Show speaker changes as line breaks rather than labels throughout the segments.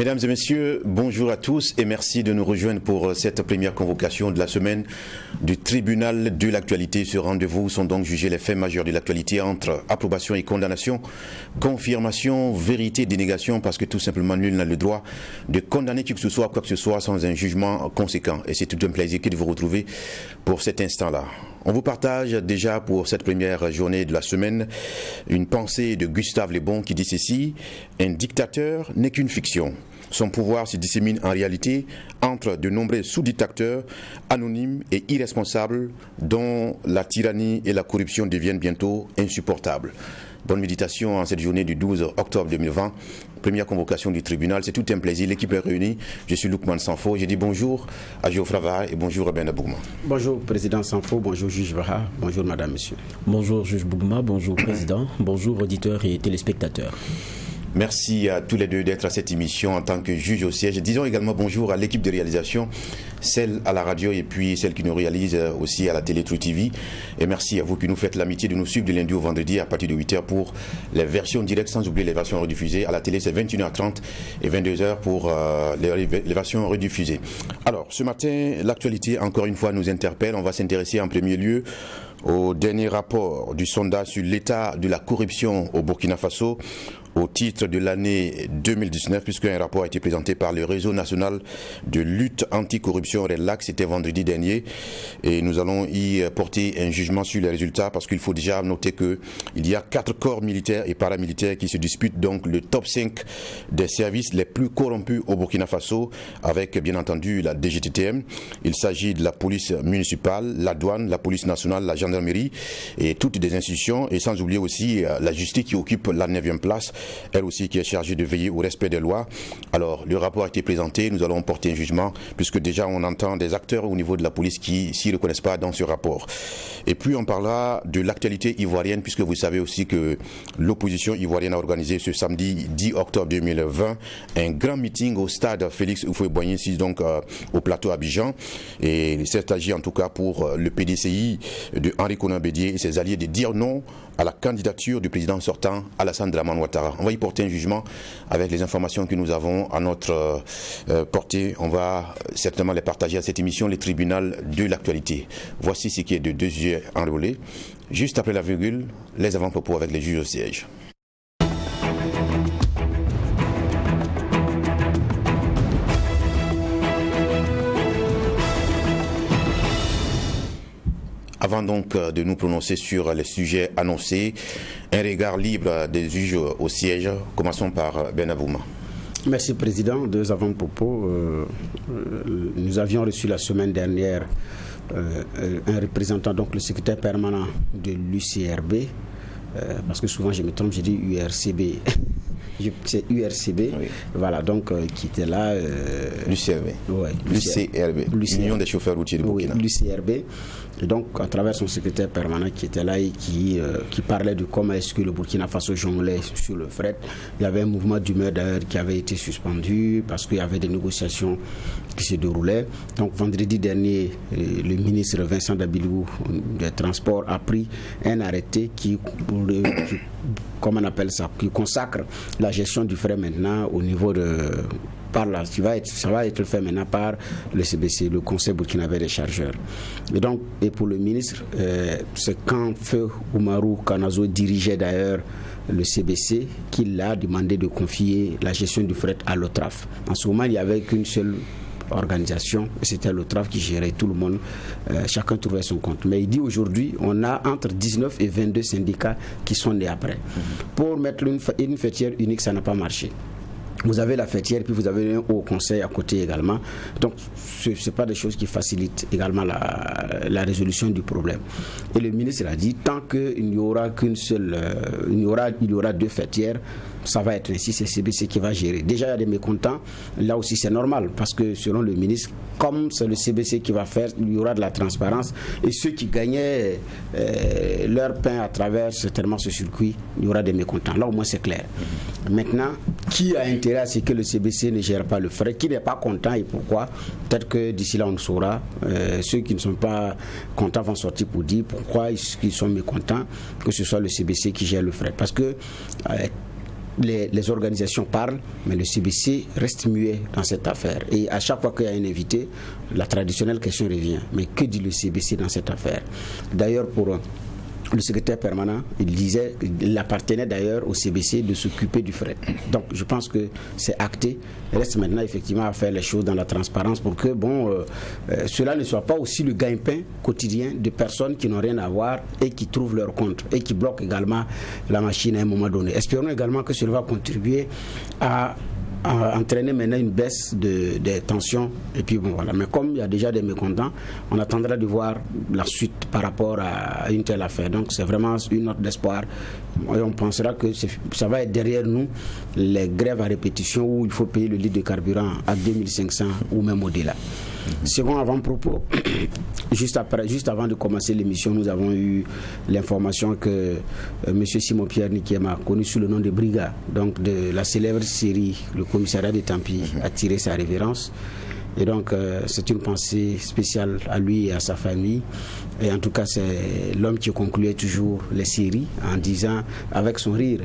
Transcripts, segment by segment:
Mesdames et messieurs, bonjour à tous et merci de nous rejoindre pour cette première convocation de la semaine du tribunal de l'actualité. Ce rendez-vous sont donc jugés les faits majeurs de l'actualité entre approbation et condamnation, confirmation, vérité, dénégation, parce que tout simplement nul n'a le droit de condamner qui que ce soit, quoi que ce soit, sans un jugement conséquent. Et c'est tout un plaisir de vous retrouver pour cet instant-là. On vous partage déjà pour cette première journée de la semaine une pensée de Gustave Le Bon qui dit ceci: un dictateur n'est qu'une fiction. Son pouvoir se dissémine en réalité entre de nombreux sous-dictateurs anonymes et irresponsables dont la tyrannie et la corruption deviennent bientôt insupportables. Bonne méditation en cette journée du 12 octobre 2020. Première convocation du tribunal, c'est tout un plaisir. L'équipe est réunie. Je suis Lukman Sanfo. Je dis bonjour à Geoffrey Vaha et bonjour à Ben Abougma.
Bonjour Président Sanfo, bonjour Juge Vaha, bonjour Madame, Monsieur.
Bonjour Juge Bougma, bonjour Président, bonjour auditeurs et téléspectateurs.
Merci à tous les deux d'être à cette émission en tant que juge au siège. Disons également bonjour à l'équipe de réalisation, celle à la radio et puis celle qui nous réalise aussi à la télé True TV. Et merci à vous qui nous faites l'amitié de nous suivre de lundi au vendredi à partir de 8h pour les versions directes, sans oublier les versions rediffusées. À la télé, c'est 21h30 et 22h pour les versions rediffusées. Alors, ce matin, l'actualité, encore une fois, nous interpelle. On va s'intéresser en premier lieu au dernier rapport du sondage sur l'état de la corruption au Burkina Faso au titre de l'année 2019, puisqu'un rapport a été présenté par le Réseau national de lutte anticorruption RELAC, c'était vendredi dernier, et nous allons y porter un jugement sur les résultats, parce qu'il faut déjà noter qu'il y a 4 corps militaires et paramilitaires qui se disputent donc le top 5 des services les plus corrompus au Burkina Faso, avec bien entendu la DGTTM. Il s'agit de la police municipale, la douane, la police nationale, la gendarmerie et toutes des institutions, et sans oublier aussi la justice qui occupe la 9e place, elle aussi qui est chargée de veiller au respect des lois. Alors, le rapport a été présenté, nous allons porter un jugement, puisque déjà on entend des acteurs au niveau de la police qui s'y reconnaissent pas dans ce rapport. Et puis on parlera de l'actualité ivoirienne, puisque vous savez aussi que l'opposition ivoirienne a organisé ce samedi 10 octobre 2020 un grand meeting au stade Félix Houphouët-Boigny, ici donc au plateau Abidjan. Et il s'agit en tout cas pour le PDCI de Henri Konan Bédié et ses alliés de dire non à la candidature du président sortant Alassane Dramane Ouattara. On va y porter un jugement avec les informations que nous avons à notre portée. On va certainement les partager à cette émission, les tribunaux de l'actualité. Voici ce qui est de 2 sujets enrôlés. Juste après la virgule, les avant-propos avec les juges au siège. Avant donc de nous prononcer sur les sujets annoncés, un regard libre des juges au siège. Commençons par Ben Abougma.
Merci Président. 2 avant-propos. Nous avions reçu la semaine dernière un représentant, donc le secrétaire permanent de l'UCRB, parce que souvent je me trompe, je dis URCB. C'est URCB, oui. Voilà, donc qui était là.
L'UCRB.
Ouais,
l'UCRB, l'Union des chauffeurs routiers de Burkina.
Oui, l'UCRB. Et donc, à travers son secrétaire permanent qui était là et qui parlait de comment est-ce que le Burkina Faso jonglait sur le fret. Il y avait un mouvement d'humeur d'ailleurs qui avait été suspendu parce qu'il y avait des négociations qui se déroulaient. Donc, vendredi dernier, le ministre Vincent Dabilou des Transports a pris un arrêté comment on appelle ça, qui consacre la gestion du fret maintenant au niveau de... ça va être fait maintenant par le CBC, le Conseil burkinabé des chargeurs. Et pour le ministre, c'est quand Feu Oumarou Kanazo dirigeait d'ailleurs le CBC qu'il a demandé de confier la gestion du fret à l'OTRAF. En ce moment, il n'y avait qu'une seule organisation, c'était l'OTRAF qui gérait tout le monde, chacun trouvait son compte. Mais il dit aujourd'hui, on a entre 19 et 22 syndicats qui sont nés après. Pour mettre une fêtière unique, ça n'a pas marché. Vous avez la fêtière, puis vous avez un haut conseil à côté également. Donc, ce n'est pas des choses qui facilitent également la résolution du problème. Et le ministre a dit, tant qu'il n'y aura qu'une seule, il y aura 2 fêtières, ça va être ainsi, c'est CBC qui va gérer. Déjà, il y a des mécontents. Là aussi, c'est normal, parce que selon le ministre, comme c'est le CBC qui va faire, il y aura de la transparence. Et ceux qui gagnaient leur pain à travers certainement ce circuit, il y aura des mécontents. Là, au moins, c'est clair. Maintenant, qui a intérêt à ce que le CBC ne gère pas le fret? Qui n'est pas content et pourquoi? Peut-être que d'ici là, on le saura. Ceux qui ne sont pas contents vont sortir pour dire pourquoi ils sont mécontents que ce soit le CBC qui gère le fret. Parce que les organisations parlent, mais le CBC reste muet dans cette affaire. Et à chaque fois qu'il y a un invité, la traditionnelle question revient. Mais que dit le CBC dans cette affaire? D'ailleurs, pour le secrétaire permanent, il appartenait d'ailleurs au CBC de s'occuper du fret. Donc je pense que c'est acté. Il reste maintenant effectivement à faire les choses dans la transparence pour que cela ne soit pas aussi le gagne-pain quotidien de personnes qui n'ont rien à voir et qui trouvent leur compte et qui bloquent également la machine à un moment donné. Espérons également que cela va contribuer à entraîner maintenant une baisse des tensions. Et puis voilà. Mais comme il y a déjà des mécontents, on attendra de voir la suite par rapport à une telle affaire. Donc c'est vraiment une note d'espoir. Et on pensera que ça va être derrière nous les grèves à répétition où il faut payer le litre de carburant à 2500 ou même au-delà. Second avant-propos, juste avant de commencer l'émission, nous avons eu l'information que M. Simon-Pierre Nikiema, connu sous le nom de Briga, donc de la célèbre série Le Commissariat de Tampi, a tiré sa révérence. Et donc c'est une pensée spéciale à lui et à sa famille. Et en tout cas, c'est l'homme qui concluait toujours les séries en disant avec son rire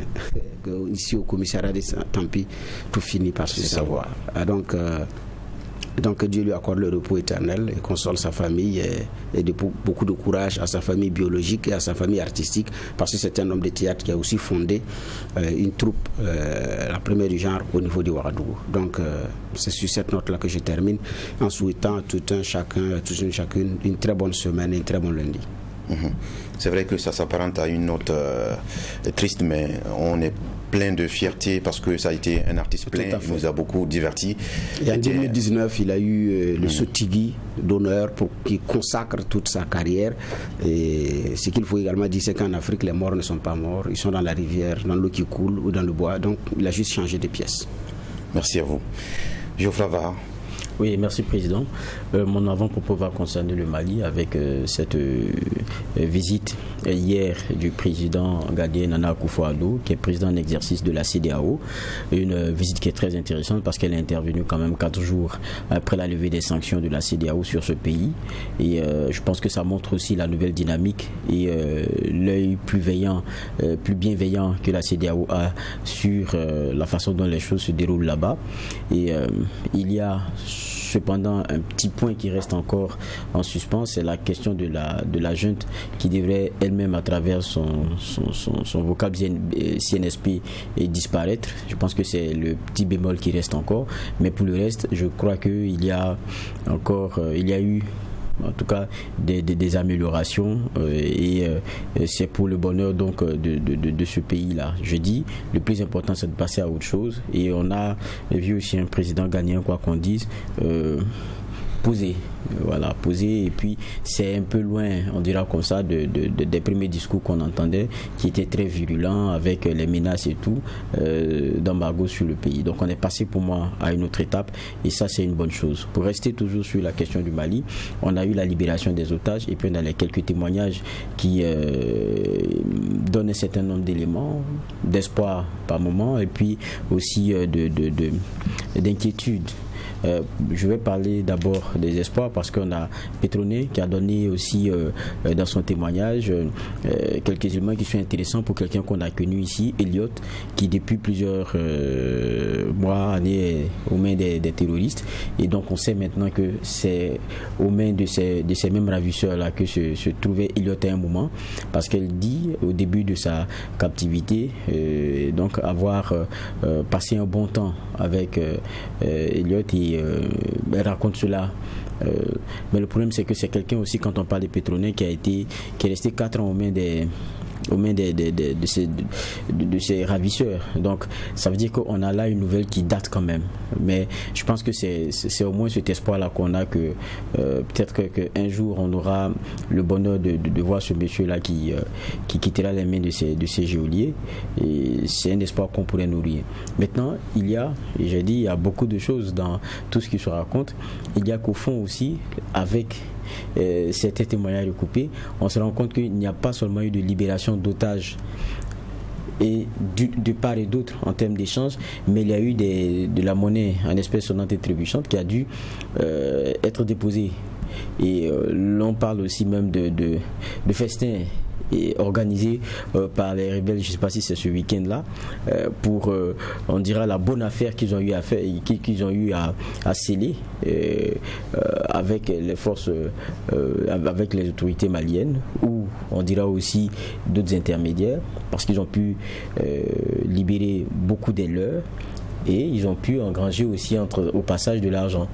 ici au commissariat de Tampi, tout finit par se savoir. Donc que Dieu lui accorde le repos éternel et console sa famille et beaucoup de courage à sa famille biologique et à sa famille artistique, parce que c'est un homme de théâtre qui a aussi fondé une troupe, la première du genre au niveau du Ouagadougou. Donc c'est sur cette note-là que je termine en souhaitant à tout un chacun, toute une chacune une très bonne semaine et un très bon lundi.
C'est vrai que ça s'apparente à une note triste, mais on est plein de fierté parce que ça a été un artiste plein, il nous a beaucoup divertis.
Et en 2019, il a eu le Sotigui d'honneur qui consacre toute sa carrière. Et ce qu'il faut également dire, c'est qu'en Afrique, les morts ne sont pas morts, ils sont dans la rivière, dans l'eau qui coule ou dans le bois. Donc il a juste changé de pièce.
Merci à vous. Geoffroy Var.
Oui, merci Président. Mon avant-propos va concerner le Mali avec cette visite hier du président Ghanéen Nana Akufo-Addo, qui est président en exercice de la CEDEAO. Une visite qui est très intéressante parce qu'elle est intervenue quand même 4 jours après la levée des sanctions de la CEDEAO sur ce pays. Et je pense que ça montre aussi la nouvelle dynamique et l'œil plus bienveillant que la CEDEAO a sur la façon dont les choses se déroulent là-bas. Et il y a cependant un petit point qui reste encore en suspens, c'est la question de la junte qui devrait elle-même à travers son vocable CNSP disparaître. Je pense que c'est le petit bémol qui reste encore, mais pour le reste je crois qu'il y a eu en tout cas des améliorations et c'est pour le bonheur donc de ce pays-là. Je dis, le plus important c'est de passer à autre chose et on a vu aussi un président ghanéen, quoi qu'on dise, poser et puis c'est un peu loin, on dira comme ça, des premiers discours qu'on entendait qui étaient très virulents avec les menaces et tout d'embargo sur le pays. Donc on est passé pour moi à une autre étape et ça c'est une bonne chose. Pour rester toujours sur la question du Mali, on a eu la libération des otages et puis on a les quelques témoignages qui donnent un certain nombre d'éléments d'espoir par moment et puis aussi d'inquiétude. Je vais parler d'abord des espoirs parce qu'on a Petronet qui a donné aussi dans son témoignage quelques éléments qui sont intéressants pour quelqu'un qu'on a connu ici, Elliot, qui depuis plusieurs mois années aux mains des terroristes et donc on sait maintenant que c'est aux mains de ces mêmes ravisseurs là que se trouvait Elliot à un moment, parce qu'elle dit au début de sa captivité donc avoir passé un bon temps avec Elliot et elle raconte cela. Mais le problème c'est que c'est quelqu'un aussi, quand on parle de Petronet, qui est resté 4 ans aux mains de ces ravisseurs. Donc ça veut dire qu'on a là une nouvelle qui date quand même, mais je pense que c'est au moins cet espoir là qu'on a que peut-être qu'un jour on aura le bonheur de voir ce monsieur là qui quittera les mains de ces geôliers et c'est un espoir qu'on pourrait nourrir. Maintenant il y a beaucoup de choses dans tout ce qui se raconte. Il y a qu'au fond aussi, avec certains témoignages recoupés, on se rend compte qu'il n'y a pas seulement eu de libération d'otages et de part et d'autre en termes d'échange, mais il y a eu de la monnaie en espèces sonnantes et trébuchantes qui a dû être déposée. Et l'on parle aussi même de festins organisé par les rebelles, je ne sais pas si c'est ce week-end-là, pour, on dira, la bonne affaire qu'ils ont eu à faire, qu'ils ont eu à sceller avec les forces, avec les autorités maliennes, ou on dira aussi d'autres intermédiaires, parce qu'ils ont pu libérer beaucoup des leurs et ils ont pu engranger aussi au passage de l'argent.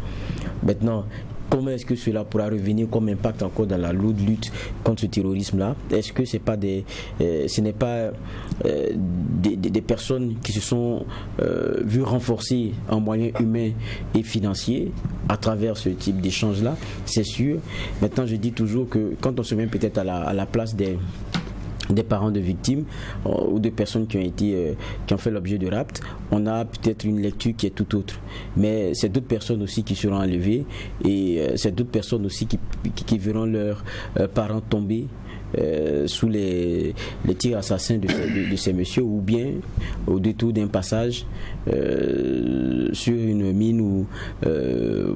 Maintenant, comment est-ce que cela pourra revenir comme impact encore dans la lourde lutte contre ce terrorisme-là? Est-ce que ce n'est pas des personnes qui se sont vues renforcer en moyens humains et financiers à travers ce type d'échange-là? C'est sûr. Maintenant, je dis toujours que quand on se met peut-être à la place des parents de victimes ou de personnes qui ont fait l'objet de rapt, on a peut-être une lecture qui est tout autre. Mais c'est d'autres personnes aussi qui seront enlevées et c'est d'autres personnes aussi qui verront leurs parents tomber sous les tirs assassins de ces messieurs, ou bien au détour d'un passage sur une mine ou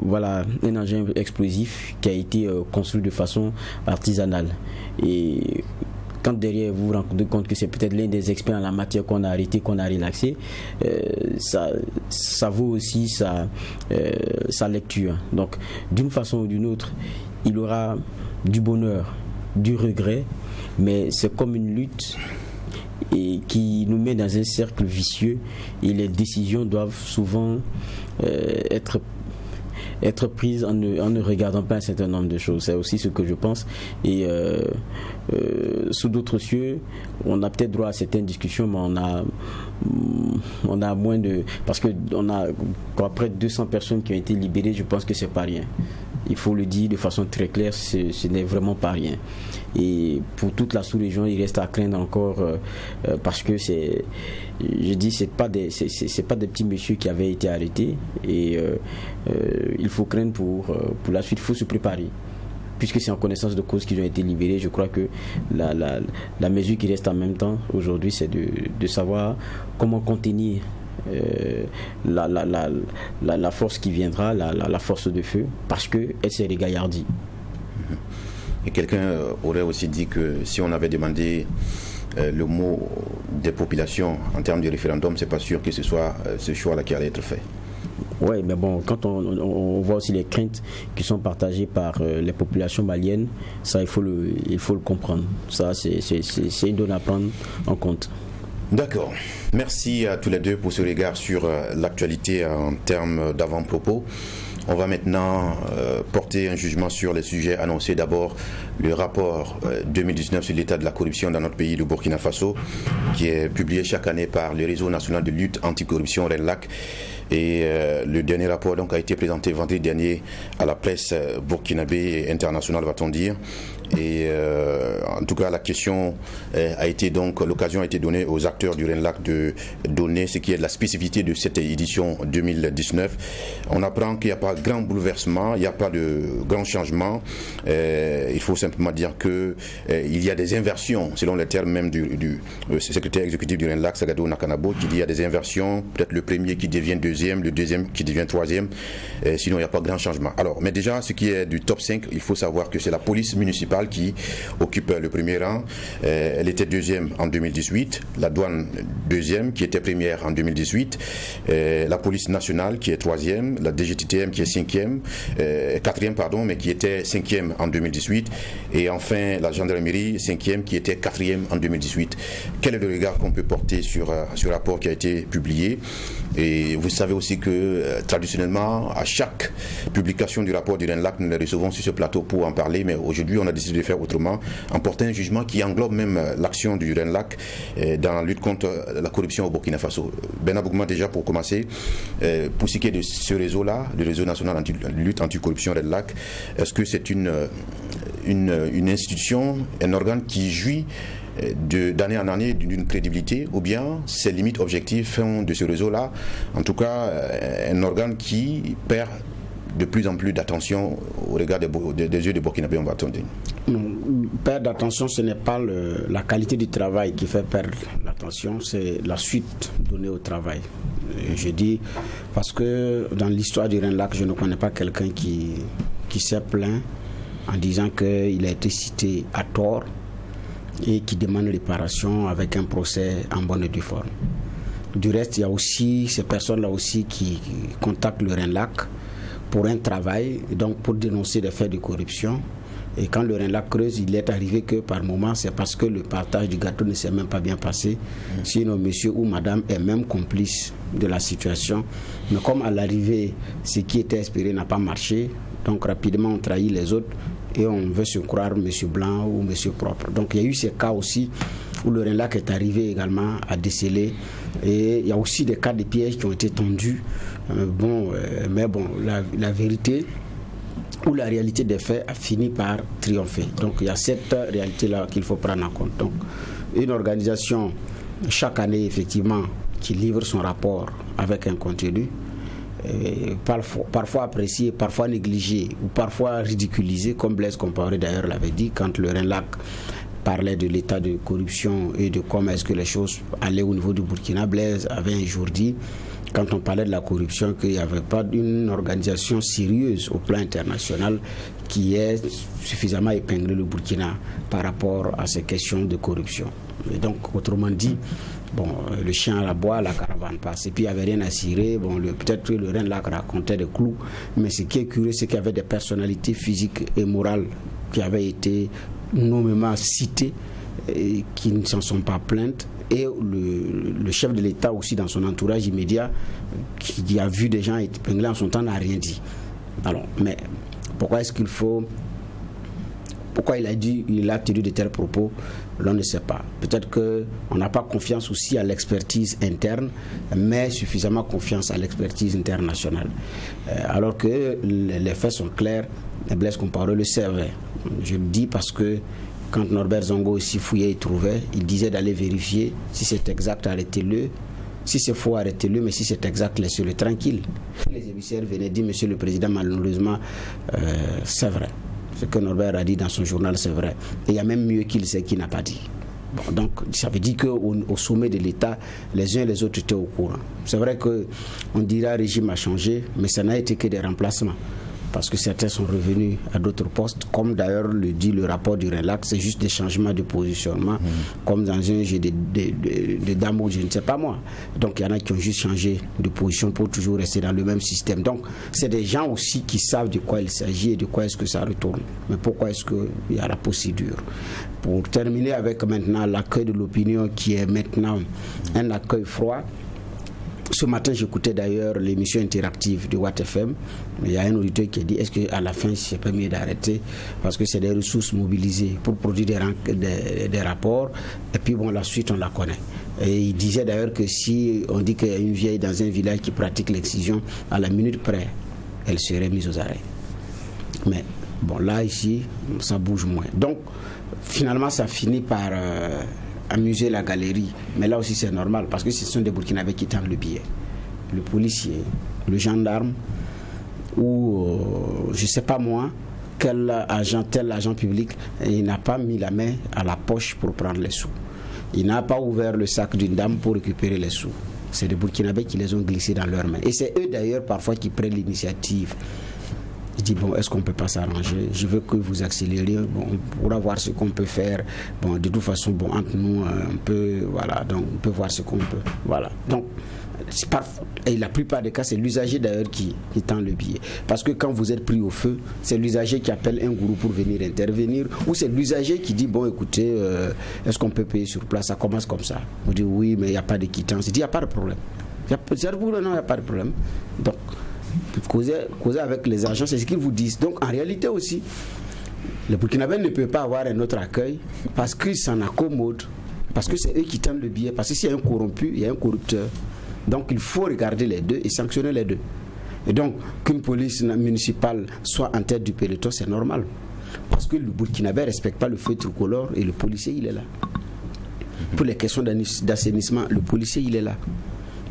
voilà, un engin explosif qui a été construit de façon artisanale. Et quand derrière vous vous rendez compte que c'est peut-être l'un des experts en la matière qu'on a arrêté, qu'on a relaxé, ça vaut aussi sa lecture. Donc d'une façon ou d'une autre, il y aura du bonheur, du regret, mais c'est comme une lutte et qui nous met dans un cercle vicieux, et les décisions doivent souvent être prises en ne regardant pas un certain nombre de choses. C'est aussi ce que je pense. Et sous d'autres cieux, on a peut-être droit à certaines discussions, mais on a moins de... Parce que on a près de 200 personnes qui ont été libérées, je pense que c'est pas rien. Il faut le dire de façon très claire, ce n'est vraiment pas rien. Et pour toute la sous-région, il reste à craindre encore parce que c'est pas des petits messieurs qui avaient été arrêtés, et il faut craindre pour la suite. Il faut se préparer, puisque c'est en connaissance de cause qu'ils ont été libérés. Je crois que la mesure qui reste en même temps aujourd'hui, c'est de savoir comment contenir la force qui viendra, la force de feu, parce qu'elle s'est régaillardie.
Et quelqu'un aurait aussi dit que si on avait demandé le mot des populations en termes de référendum, c'est pas sûr que ce soit ce choix-là qui allait être fait.
Oui, mais bon, quand on voit aussi les craintes qui sont partagées par les populations maliennes, ça il faut le comprendre. Ça c'est une donnée à prendre en compte.
D'accord. Merci à tous les deux pour ce regard sur l'actualité en termes d'avant-propos. On va maintenant porter un jugement sur les sujets annoncés. D'abord, le rapport 2019 sur l'état de la corruption dans notre pays, le Burkina Faso, qui est publié chaque année par le Réseau national de lutte anticorruption RENLAC. Et le dernier rapport donc a été présenté vendredi dernier à la presse burkinabé et internationale, va-t-on dire. Et en tout cas, la question a été donc, l'occasion a été donnée aux acteurs du RENLAC de donner ce qui est de la spécificité de cette édition 2019. On apprend qu'il n'y a pas grand bouleversement, il n'y a pas de grand changement. Il faut simplement dire que il y a des inversions, selon les termes même du secrétaire exécutif du RENLAC, Sagado Nakanabo, qui dit qu'il y a des inversions, peut-être le premier qui devient deuxième, le deuxième qui devient troisième, sinon il n'y a pas grand changement. Alors, mais déjà, ce qui est du top 5, il faut savoir que c'est la police municipale qui occupe le premier rang. Elle était deuxième en 2018, la douane deuxième qui était première en 2018, la police nationale qui est troisième, la DGTTM qui est quatrième pardon, mais qui était cinquième en 2018, et enfin la gendarmerie cinquième qui était quatrième en 2018. Quel est le regard qu'on peut porter sur ce rapport qui a été publié? Et vous savez aussi que traditionnellement, à chaque publication du rapport du RENLAC, nous les recevons sur ce plateau pour en parler, mais aujourd'hui on a décidé de faire autrement, en portant un jugement qui englobe même l'action du RENLAC dans la lutte contre la corruption au Burkina Faso. Ben Abougma, déjà pour commencer, pour ce qui est de ce réseau-là, le réseau national de lutte anticorruption RENLAC, est-ce que c'est une institution, un organe qui jouit d'année en année d'une crédibilité, ou bien ses limites objectives font de ce réseau-là, en tout cas, un organe qui perd de plus en plus d'attention au regard des yeux des Burkinabés, on va attendre.
Non, perdre d'attention, ce n'est pas la qualité du travail qui fait perdre l'attention, c'est la suite donnée au travail. Et je dis, parce que dans l'histoire du RENLAC, je ne connais pas quelqu'un qui s'est plaint en disant qu'il a été cité à tort et qui demandent réparation avec un procès en bonne et due forme. Du reste, il y a aussi ces personnes-là aussi qui contactent le RENLAC pour un travail, donc pour dénoncer des faits de corruption. Et quand le RENLAC creuse, il est arrivé que par moment, c'est parce que le partage du gâteau ne s'est même pas bien passé. Sinon, monsieur ou madame est même complice de la situation. Mais comme à l'arrivée, ce qui était espéré n'a pas marché, donc rapidement on trahit les autres et on veut se croire monsieur blanc ou monsieur propre. Donc il y a eu ces cas aussi où le RENLAC est arrivé également à déceler. Et il y a aussi des cas de pièges qui ont été tendus. Mais la vérité où la réalité des faits a fini par triompher. Donc il y a cette réalité-là qu'il faut prendre en compte. Donc une organisation, chaque année effectivement, qui livre son rapport avec un contenu, parfois apprécié, parfois négligé, ou parfois ridiculisé, comme Blaise Compaoré d'ailleurs l'avait dit, quand le RENLAC parlait de l'état de corruption et de comment est-ce que les choses allaient au niveau du Burkina. Blaise avait un jour dit, quand on parlait de la corruption, qu'il n'y avait pas d'une organisation sérieuse au plan international qui ait suffisamment épinglé le Burkina par rapport à ces questions de corruption. Et donc, autrement dit, le chien aboie, la caravane passe. Et puis, il n'y avait rien à cirer. Peut-être que le RENLAC racontait des clous, mais ce qui est curieux, c'est qu'il y avait des personnalités physiques et morales qui avaient été nommément citées et qui ne s'en sont pas plaintes. Et le chef de l'État aussi dans son entourage immédiat qui a vu des gens épinglés en son temps n'a rien dit. Alors, mais pourquoi il a tenu de tels propos, l'on ne sait pas. Peut-être qu'on n'a pas confiance aussi à l'expertise interne, mais suffisamment confiance à l'expertise internationale. Alors que les faits sont clairs, Blaise Compaoré le savait. Je le dis parce que quand Norbert Zongo aussi fouillait et trouvait, il disait d'aller vérifier si c'est exact, arrêtez-le. Si c'est faux, arrêtez-le, mais si c'est exact, laissez-le tranquille. Les émissaires venaient dire, monsieur le président, malheureusement, c'est vrai. Ce que Norbert a dit dans son journal, c'est vrai. Et il y a même mieux qu'il sait qu'il n'a pas dit. Donc, ça veut dire qu'au sommet de l'État, les uns et les autres étaient au courant. C'est vrai qu'on dira le régime a changé, mais ça n'a été que des remplacements. Parce que certains sont revenus à d'autres postes, comme d'ailleurs le dit le rapport du RENLAC, c'est juste des changements de positionnement, comme dans un jeu de dames ou je ne sais pas moi. Donc il y en a qui ont juste changé de position pour toujours rester dans le même système. Donc c'est des gens aussi qui savent de quoi il s'agit et de quoi est-ce que ça retourne. Mais pourquoi est-ce qu'il y a la procédure? Pour terminer avec maintenant l'accueil de l'opinion qui est maintenant un accueil froid. Ce matin, j'écoutais d'ailleurs l'émission interactive de Watt FM. Il y a un auditeur qui a dit, est-ce qu'à la fin, c'est pas mieux d'arrêter? Parce que c'est des ressources mobilisées pour produire des rapports. Et puis, la suite, on la connaît. Et il disait d'ailleurs que si on dit qu'il y a une vieille dans un village qui pratique l'excision, à la minute près, elle serait mise aux arrêts. Mais, là, ici, ça bouge moins. Donc, finalement, ça finit par amuser la galerie, mais là aussi c'est normal parce que ce sont des Burkinabés qui tendent le billet. Le policier, le gendarme ou je sais pas moi tel agent public, il n'a pas mis la main à la poche pour prendre les sous. Il n'a pas ouvert le sac d'une dame pour récupérer les sous. C'est des Burkinabés qui les ont glissés dans leurs mains. Et c'est eux d'ailleurs parfois qui prennent l'initiative. Je dis, est-ce qu'on ne peut pas s'arranger? Je veux que vous accélériez, on pourra voir ce qu'on peut faire. De toute façon, entre nous, on peut voir ce qu'on peut. Voilà. Donc, et la plupart des cas, c'est l'usager d'ailleurs qui tend le billet. Parce que quand vous êtes pris au feu, c'est l'usager qui appelle un gourou pour venir intervenir, ou c'est l'usager qui dit, écoutez, est-ce qu'on peut payer sur place? Ça commence comme ça. On dit, oui, mais il n'y a pas de quittance. Il dit, il n'y a pas de problème. Non, il n'y a pas de problème. Donc, causer avec les agents, c'est ce qu'ils vous disent. Donc en réalité aussi, le Burkinabé ne peut pas avoir un autre accueil parce qu'ils s'en accommodent, parce que c'est eux qui tendent le billet, parce que s'il y a un corrompu, il y a un corrupteur. Donc il faut regarder les deux et sanctionner les deux. Et donc qu'une police municipale soit en tête du peloton, c'est normal. Parce que le Burkinabé ne respecte pas le feu tricolore et le policier, il est là. Pour les questions d'assainissement, le policier, il est là.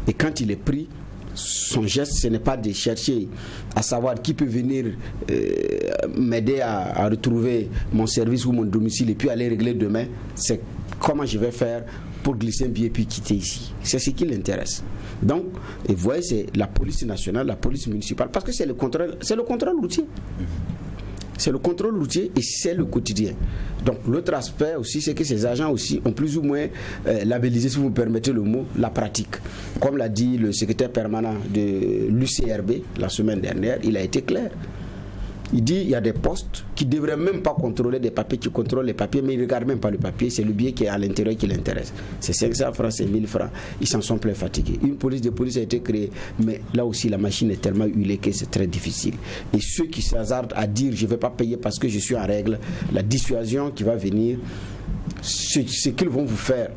Et quand il est pris, son geste, ce n'est pas de chercher à savoir qui peut venir m'aider à retrouver mon service ou mon domicile et puis aller régler demain. C'est comment je vais faire pour glisser un billet puis quitter ici. C'est ce qui l'intéresse. Donc, et vous voyez, c'est la police nationale, la police municipale, parce que c'est le contrôle routier. C'est le contrôle routier et c'est le quotidien. Donc l'autre aspect aussi, c'est que ces agents aussi ont plus ou moins labellisé, si vous me permettez le mot, la pratique. Comme l'a dit le secrétaire permanent de l'UCRB la semaine dernière, il a été clair. Il dit il y a des postes qui ne devraient même pas contrôler des papiers, qui contrôlent les papiers, mais ils ne regardent même pas le papier, c'est le billet qui est à l'intérieur qui l'intéresse. C'est 500 francs, c'est 1000 francs. Ils s'en sont plein fatigués. Une police de police a été créée, mais là aussi la machine est tellement huilée que c'est très difficile. Et ceux qui s'hasardent à dire je ne vais pas payer parce que je suis en règle, la dissuasion qui va venir, ce qu'ils vont vous faire,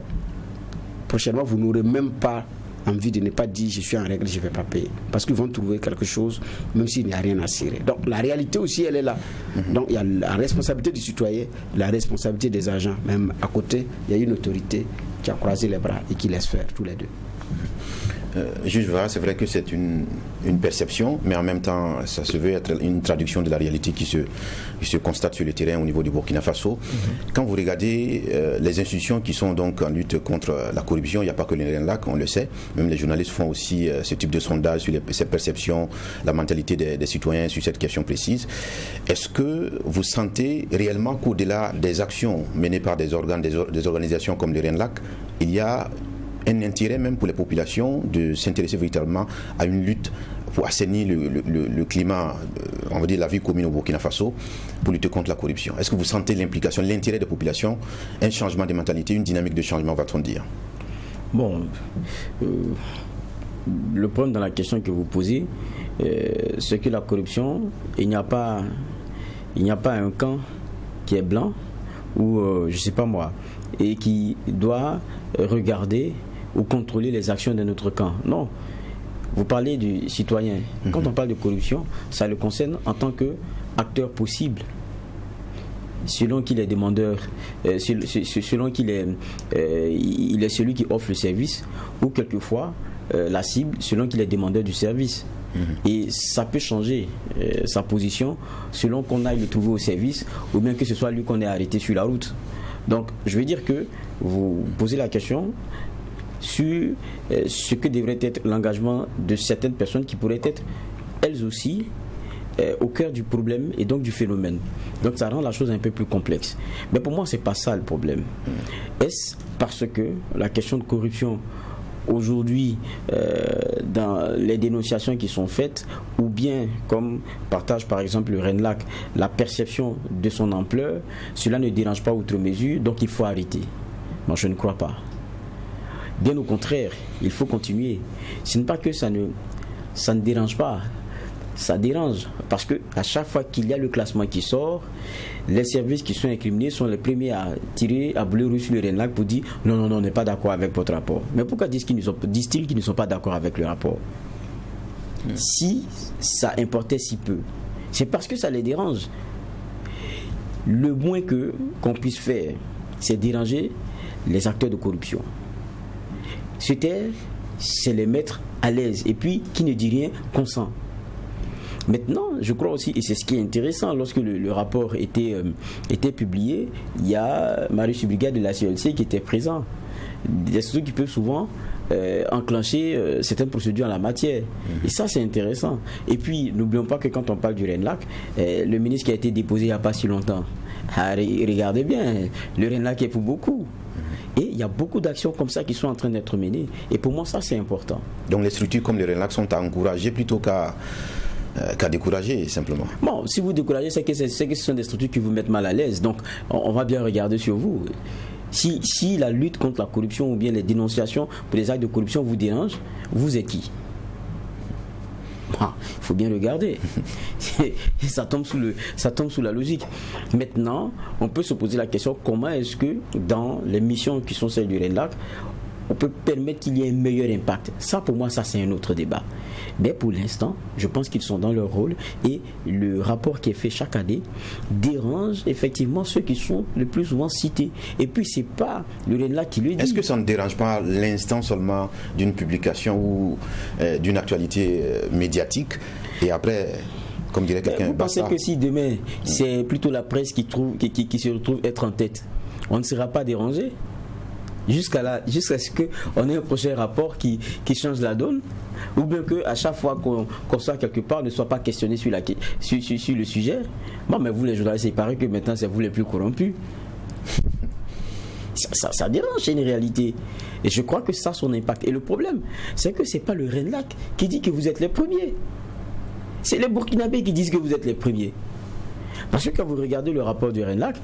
prochainement vous n'aurez même pas envie de ne pas dire je suis en règle, je ne vais pas payer. Parce qu'ils vont trouver quelque chose, même s'il n'y a rien à cirer. Donc la réalité aussi, elle est là. Donc il y a la responsabilité du citoyen, la responsabilité des agents. Même à côté, il y a une autorité qui a croisé les bras et qui laisse faire tous les deux.
Juge Vara, c'est vrai que c'est une perception, mais en même temps, ça se veut être une traduction de la réalité qui se constate sur le terrain au niveau du Burkina Faso. Quand vous regardez les institutions qui sont donc en lutte contre la corruption, il n'y a pas que le RENLAC, on le sait, même les journalistes font aussi ce type de sondage sur ces perceptions, la mentalité des citoyens sur cette question précise. Est-ce que vous sentez réellement qu'au-delà des actions menées par des organes, des organisations comme le RENLAC, il y a un intérêt même pour les populations de s'intéresser véritablement à une lutte pour assainir le climat, on va dire la vie commune au Burkina Faso, pour lutter contre la corruption? Est-ce que vous sentez l'implication, l'intérêt des populations, un changement de mentalité, une dynamique de changement, va-t-on dire?
Bon, le problème dans la question que vous posez, c'est que la corruption, il n'y a pas un camp qui est blanc ou je ne sais pas moi, et qui doit regarder ou contrôler les actions de notre camp. Non. Vous parlez du citoyen. Quand on parle de corruption, ça le concerne en tant qu'acteur possible. Selon qu'il est demandeur, selon qu'il est, il est celui qui offre le service, ou quelquefois la cible, selon qu'il est demandeur du service. Et ça peut changer sa position selon qu'on aille le trouver au service ou bien que ce soit lui qu'on ait arrêté sur la route. Donc je veux dire que vous posez la question sur ce que devrait être l'engagement de certaines personnes qui pourraient être elles aussi au cœur du problème et donc du phénomène. Donc ça rend la chose un peu plus complexe. Mais pour moi c'est pas ça le problème. Est-ce parce que la question de corruption aujourd'hui dans les dénonciations qui sont faites, ou bien comme partage par exemple le RENLAC la perception de son ampleur, cela ne dérange pas outre mesure, donc il faut arrêter? Moi je ne crois pas. Bien au contraire, il faut continuer. Ce n'est pas que ça ne dérange pas, ça dérange parce que à chaque fois qu'il y a le classement qui sort, les services qui sont incriminés sont les premiers à tirer à bleu rouge sur le RENLAC pour dire non, on n'est pas d'accord avec votre rapport. Mais pourquoi disent-ils qu'ils ne sont pas d'accord avec le rapport? Si ça importait si peu, c'est parce que ça les dérange. Le moins qu'on puisse faire, c'est déranger les acteurs de corruption. Se taire, c'est les mettre à l'aise. Et puis, qui ne dit rien, consent. Maintenant, je crois aussi, et c'est ce qui est intéressant, lorsque le rapport était publié, il y a Marius Brigade de la CLC qui était présent. Des choses qui peuvent souvent enclencher certaines procédures en la matière. Et ça, c'est intéressant. Et puis, n'oublions pas que quand on parle du RENLAC, le ministre qui a été déposé il n'y a pas si longtemps, regardez bien, le RENLAC est pour beaucoup. Et il y a beaucoup d'actions comme ça qui sont en train d'être menées. Et pour moi, ça, c'est important. Donc,
les structures comme le RENLAC sont à encourager plutôt qu'à décourager, simplement.
Bon, si vous découragez, c'est que ce sont des structures qui vous mettent mal à l'aise. Donc, on va bien regarder sur vous. Si la lutte contre la corruption ou bien les dénonciations pour les actes de corruption vous dérangent, vous êtes qui? Il faut bien regarder. ça tombe sous la logique. Maintenant, on peut se poser la question, comment est-ce que dans les missions qui sont celles du RENLAC, on peut permettre qu'il y ait un meilleur impact? Ça, pour moi, ça c'est un autre débat. Mais pour l'instant, je pense qu'ils sont dans leur rôle et le rapport qui est fait chaque année dérange effectivement ceux qui sont le plus souvent cités. Et puis, c'est pas le RENLAC qui le dit.
Est-ce que ça ne dérange pas l'instant seulement d'une publication ou d'une actualité médiatique et après, comme dirait quelqu'un,
vous pensez que si demain, c'est plutôt la presse qui se retrouve être en tête, on ne sera pas dérangé? jusqu'à ce qu'on ait un prochain rapport qui change la donne, ou bien qu'à chaque fois qu'on soit quelque part, on ne soit pas questionné sur le sujet. Bon, mais vous les journalistes, il paraît que maintenant c'est vous les plus corrompus. Ça dérange, c'est une réalité. Et je crois que ça a son impact. Et le problème, c'est que ce n'est pas le RENLAC qui dit que vous êtes les premiers. C'est les Burkinabés qui disent que vous êtes les premiers. Parce que quand vous regardez le rapport du RENLAC,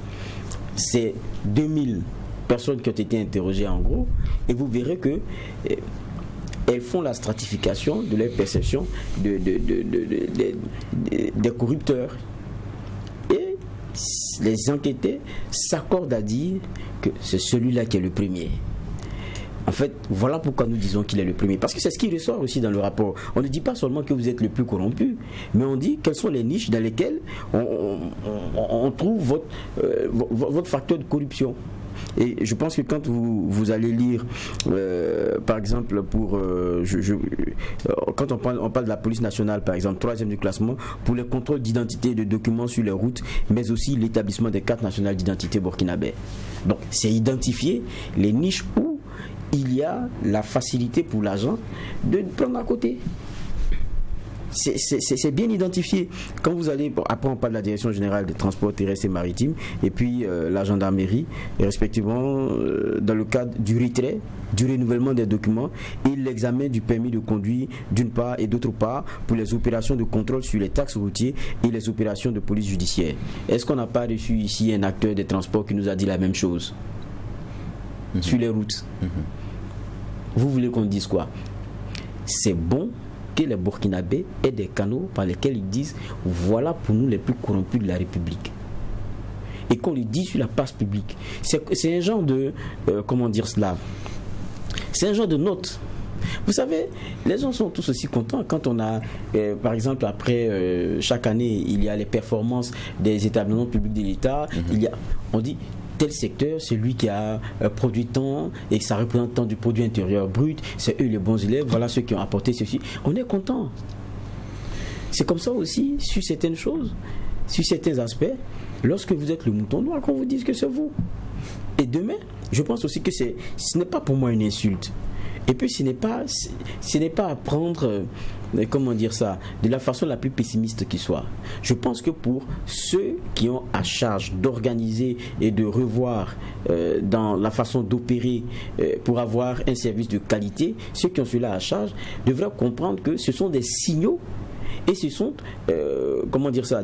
c'est 2000 personnes qui ont été interrogées en gros, et vous verrez que elles font la stratification de leur perception des corrupteurs. Et les enquêtés s'accordent à dire que c'est celui-là qui est le premier. En fait, voilà pourquoi nous disons qu'il est le premier. Parce que c'est ce qui ressort aussi dans le rapport. On ne dit pas seulement que vous êtes le plus corrompu, mais on dit quelles sont les niches dans lesquelles on trouve votre facteur de corruption. Et je pense que quand vous allez lire, par exemple, quand on parle de la police nationale, par exemple, 3e du classement, pour les contrôles d'identité et de documents sur les routes, mais aussi l'établissement des cartes nationales d'identité burkinabé. Donc, c'est identifier les niches où il y a la facilité pour l'agent de prendre à côté. C'est bien identifié. Quand vous allez, après on parle de la direction générale des transports terrestres et maritimes, et puis la gendarmerie, et respectivement dans le cadre du retrait, du renouvellement des documents et l'examen du permis de conduire d'une part, et d'autre part pour les opérations de contrôle sur les taxes routiers et les opérations de police judiciaire. Est-ce qu'on n'a pas reçu ici un acteur des transports qui nous a dit la même chose sur les routes? Vous voulez qu'on dise quoi? C'est bon que les Burkinabés aient des canaux par lesquels ils disent voilà pour nous les plus corrompus de la République, et qu'on le dise sur la place publique. C'est un genre de comment dire cela, c'est un genre de note. Vous savez, les gens sont tous aussi contents quand on a, par exemple, après chaque année, il y a les performances des établissements publics de l'État. On dit tel secteur, c'est lui qui a produit tant et ça représente tant du produit intérieur brut, c'est eux les bons élèves, voilà ceux qui ont apporté ceci. On est content. C'est comme ça aussi sur certaines choses, sur certains aspects, lorsque vous êtes le mouton noir, qu'on vous dise que c'est vous. Et demain, je pense aussi que ce n'est pas pour moi une insulte. Et puis ce n'est pas à prendre, comment dire ça, de la façon la plus pessimiste qui soit. Je pense que pour ceux qui ont à charge d'organiser et de revoir dans la façon d'opérer pour avoir un service de qualité, ceux qui ont cela à charge devraient comprendre que ce sont des signaux. Et ce sont, comment dire ça,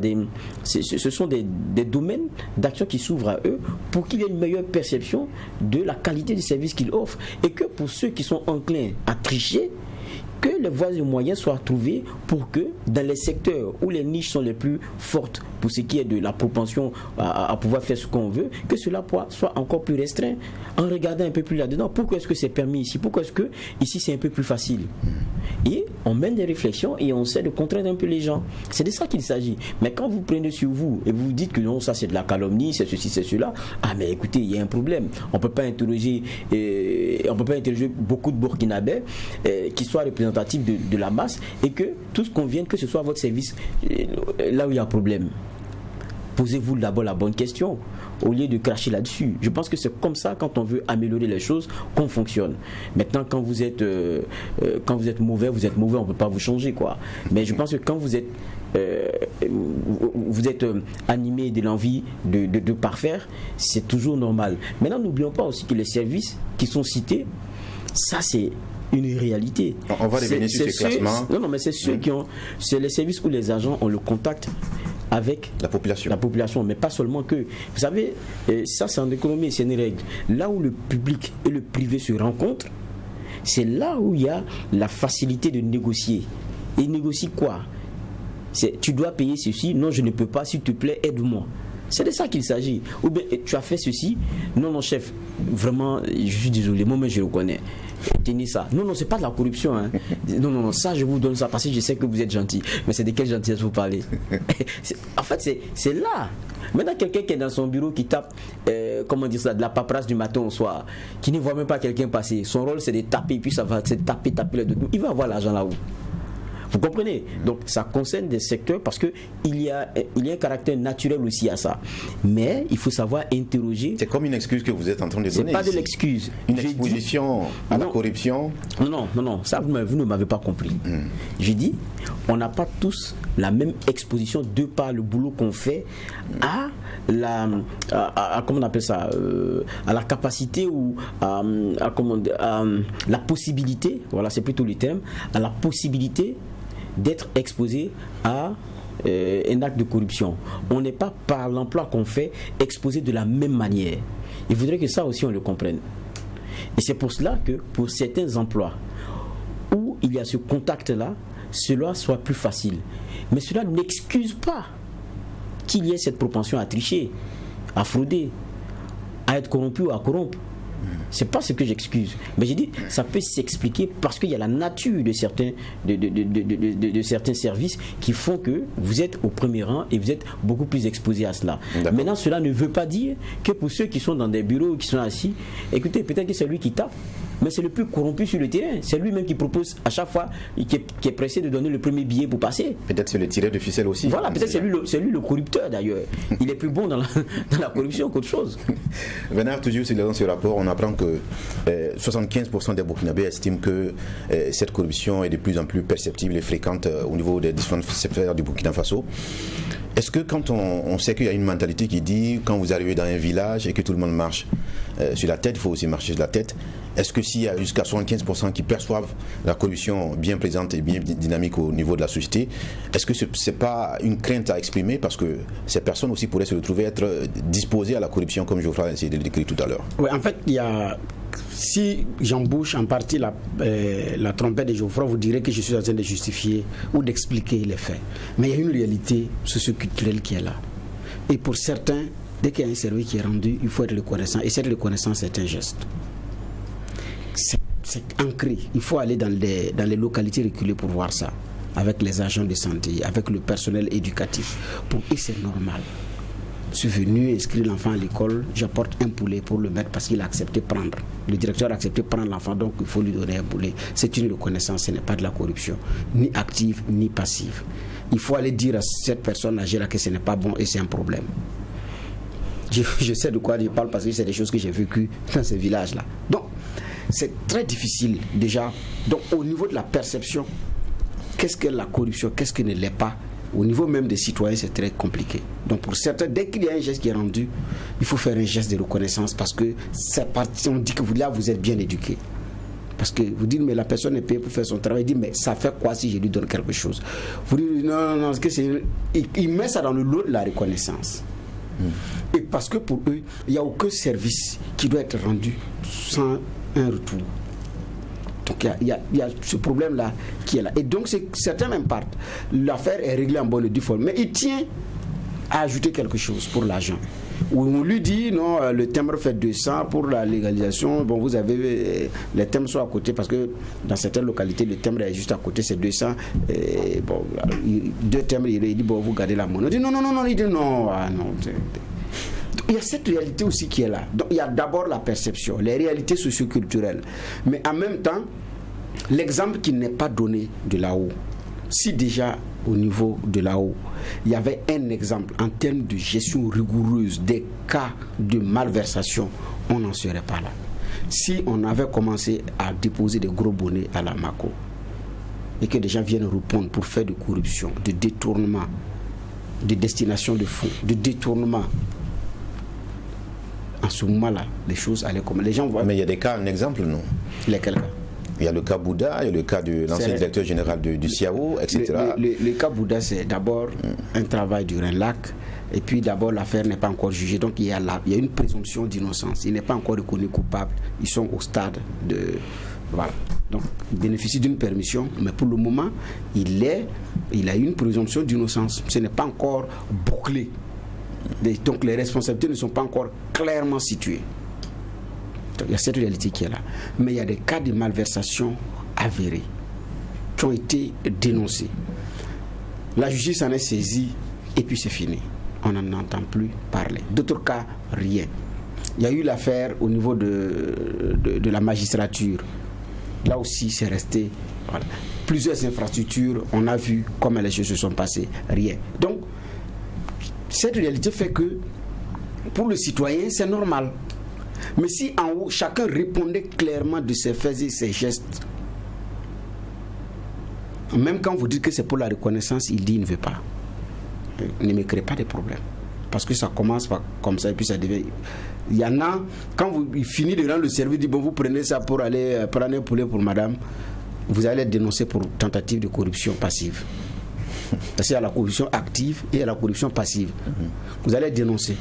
ce sont des domaines d'action qui s'ouvrent à eux pour qu'il y ait une meilleure perception de la qualité du service qu'ils offrent. Et que pour ceux qui sont enclins à tricher, que les voies et moyens soient trouvés pour que dans les secteurs où les niches sont les plus fortes pour ce qui est de la propension à pouvoir faire ce qu'on veut, que cela soit encore plus restreint en regardant un peu plus là-dedans. Pourquoi est-ce que c'est permis ici? Pourquoi est-ce que ici c'est un peu plus facile? Et on mène des réflexions et on essaie de contraindre un peu les gens. C'est de ça qu'il s'agit. Mais quand vous prenez sur vous et vous dites que non, ça c'est de la calomnie, c'est ceci, c'est cela, ah mais écoutez, il y a un problème. On ne peut pas interroger beaucoup de Burkinabés qui soient représentatifs de la masse et que tous conviennent que ce soit votre service là où il y a un problème. Posez-vous d'abord la bonne question au lieu de cracher là-dessus. Je pense que c'est comme ça, quand on veut améliorer les choses, qu'on fonctionne. Maintenant, quand vous êtes mauvais, on ne peut pas vous changer, quoi. Mais je pense que quand vous êtes animé de l'envie de parfaire, c'est toujours normal. Maintenant, n'oublions pas aussi que les services qui sont cités, ça c'est une réalité.
On va revenir sur ces classements.
Non, mais c'est ceux qui ont, c'est les services où les agents ont le contact avec la population, mais pas seulement que. Vous savez, ça c'est en économie, c'est une règle. Là où le public et le privé se rencontrent, c'est là où il y a la facilité de négocier. Et négocier quoi? Tu dois payer ceci, non je ne peux pas, s'il te plaît, aide-moi. C'est de ça qu'il s'agit. Ou bien tu as fait ceci, non chef, vraiment, je suis désolé, moi je reconnais. Tenez ça. Non, c'est pas de la corruption. Hein. Non, ça je vous donne ça parce que je sais que vous êtes gentil. Mais c'est de quelle gentillesse vous parlez? En fait, c'est là. Maintenant, quelqu'un qui est dans son bureau qui tape, comment dire ça, de la paperasse du matin au soir, qui ne voit même pas quelqu'un passer. Son rôle c'est de taper, puis ça va, c'est taper le document. Il va avoir l'argent là-haut. Vous comprenez? Donc ça concerne des secteurs parce qu'il y a un caractère naturel aussi à ça. Mais il faut savoir interroger.
C'est comme une excuse que vous êtes en train de donner.
C'est pas de l'excuse.
Une exposition à la corruption.
Non, ça vous ne m'avez pas compris. J'ai dit, on n'a pas tous la même exposition de par le boulot qu'on fait à comment on appelle ça, à la capacité ou à la possibilité, voilà, c'est plutôt le terme, à la possibilité d'être exposé à un acte de corruption. On n'est pas par l'emploi qu'on fait exposé de la même manière. Il faudrait que ça aussi on le comprenne. Et c'est pour cela que pour certains emplois où il y a ce contact-là, cela soit plus facile. Mais cela n'excuse pas qu'il y ait cette propension à tricher, à frauder, à être corrompu ou à corrompre. C'est pas ce que j'excuse. Mais j'ai dit, ça peut s'expliquer parce qu'il y a la nature de certains, de certains services qui font que vous êtes au premier rang et vous êtes beaucoup plus exposé à cela. D'accord. Maintenant, cela ne veut pas dire que pour ceux qui sont dans des bureaux, qui sont assis, écoutez, peut-être que c'est lui qui tape, mais c'est le plus corrompu sur le terrain. C'est lui-même qui propose à chaque fois, qui est pressé de donner le premier billet pour passer.
Peut-être c'est le tireur de ficelle aussi.
Voilà, peut-être c'est lui le corrupteur d'ailleurs. Il est plus bon dans la corruption qu'autre chose.
Bernard, toujours dans ce rapport, on apprend que 75% des Burkinabés estiment que cette corruption est de plus en plus perceptible et fréquente au niveau des différentes sphères du Burkina Faso. Est-ce que quand on sait qu'il y a une mentalité qui dit quand vous arrivez dans un village et que tout le monde marche sur la tête, il faut aussi marcher sur la tête, est-ce que s'il y a jusqu'à 75% qui perçoivent la corruption bien présente et bien dynamique au niveau de la société, est-ce que ce n'est pas une crainte à exprimer parce que ces personnes aussi pourraient se retrouver être disposées à la corruption comme Geoffroy a essayé de le décrire tout à l'heure?
Oui, en fait, il y a... Si j'embouche en partie la trompette de Geoffroy, vous direz que je suis en train de justifier ou d'expliquer les faits. Mais il y a une réalité socio-culturelle qui est là. Et pour certains, dès qu'il y a un service qui est rendu, il faut être reconnaissant. Et cette reconnaissance, c'est un geste. C'est ancré. Il faut aller dans les localités reculées pour voir ça. Avec les agents de santé, avec le personnel éducatif. Pour eux, c'est normal. Je suis venu inscrire l'enfant à l'école, j'apporte un poulet pour le mettre parce qu'il a accepté de prendre. Le directeur a accepté de prendre l'enfant, donc il faut lui donner un poulet. C'est une reconnaissance, ce n'est pas de la corruption, ni active, ni passive. Il faut aller dire à cette personne âgée là que ce n'est pas bon et c'est un problème. Je sais de quoi je parle parce que c'est des choses que j'ai vécues dans ces villages-là. Donc, c'est très difficile déjà. Donc, au niveau de la perception, qu'est-ce que la corruption, qu'est-ce que ne l'est pas? Au niveau même des citoyens, c'est très compliqué. Donc pour certains, dès qu'il y a un geste qui est rendu, il faut faire un geste de reconnaissance parce que on dit que vous êtes bien éduqué. Parce que vous dites, mais la personne est payée pour faire son travail. Il dit, mais ça fait quoi si je lui donne quelque chose? Vous dites, non, il met ça dans le lot de la reconnaissance. Et parce que pour eux, il n'y a aucun service qui doit être rendu sans un retour. Donc il y a ce problème-là qui est là. Et donc certains même partent. L'affaire est réglée en bonne et due forme. Mais il tient à ajouter quelque chose pour l'argent. Ou on lui dit, non, le timbre fait 200 pour la légalisation. Bon, vous avez... les timbres sont à côté parce que dans certaines localités, le timbre est juste à côté, c'est 200. Et bon, 2 timbres, il dit, bon, vous gardez la monnaie. On dit, non. Il dit, non. Il y a cette réalité aussi qui est là. Donc, il y a d'abord la perception, les réalités socio-culturelles. Mais en même temps, l'exemple qui n'est pas donné de là-haut. Si déjà, au niveau de là-haut, il y avait un exemple en termes de gestion rigoureuse des cas de malversation, on n'en serait pas là. Si on avait commencé à déposer des gros bonnets à la MACO et que des gens viennent répondre pour faire de corruption, de détournement, de destination de fonds, de détournement, en ce moment-là, les choses allaient comme les gens voient.
Mais il y a des cas, un exemple, non?
Lesquels cas?
Il y a le cas Bouddha, il y a le cas de l'ancien directeur général du CIAO, etc.
Le cas Bouddha, c'est d'abord un travail du RENLAC, et puis d'abord l'affaire n'est pas encore jugée, donc il y a une présomption d'innocence. Il n'est pas encore reconnu coupable, ils sont au stade de... Voilà. Donc il bénéficie d'une permission, mais pour le moment, il a une présomption d'innocence. Ce n'est pas encore bouclé. Donc les responsabilités ne sont pas encore clairement situées. Donc, il y a cette réalité qui est là. Mais il y a des cas de malversation avérés qui ont été dénoncés. La justice en est saisie et puis c'est fini. On n'en entend plus parler. D'autres cas, rien. Il y a eu l'affaire au niveau de la magistrature Là aussi, c'est resté. Voilà. Plusieurs infrastructures, on a vu comment les choses se sont passées. Rien. Donc, cette réalité fait que pour le citoyen, c'est normal. Mais si en haut, chacun répondait clairement de ses faits et ses gestes, même quand vous dites que c'est pour la reconnaissance, il dit il ne veut pas. Ne me crée pas de problème. Parce que ça commence par, comme ça et puis ça devient. Il y en a, quand il finit de rendre le service, il dit bon, vous prenez ça pour aller prendre un poulet pour madame, vous allez être dénoncé pour tentative de corruption passive. Parce qu'il y a la corruption active et il y a la corruption passive. Vous allez être dénoncé.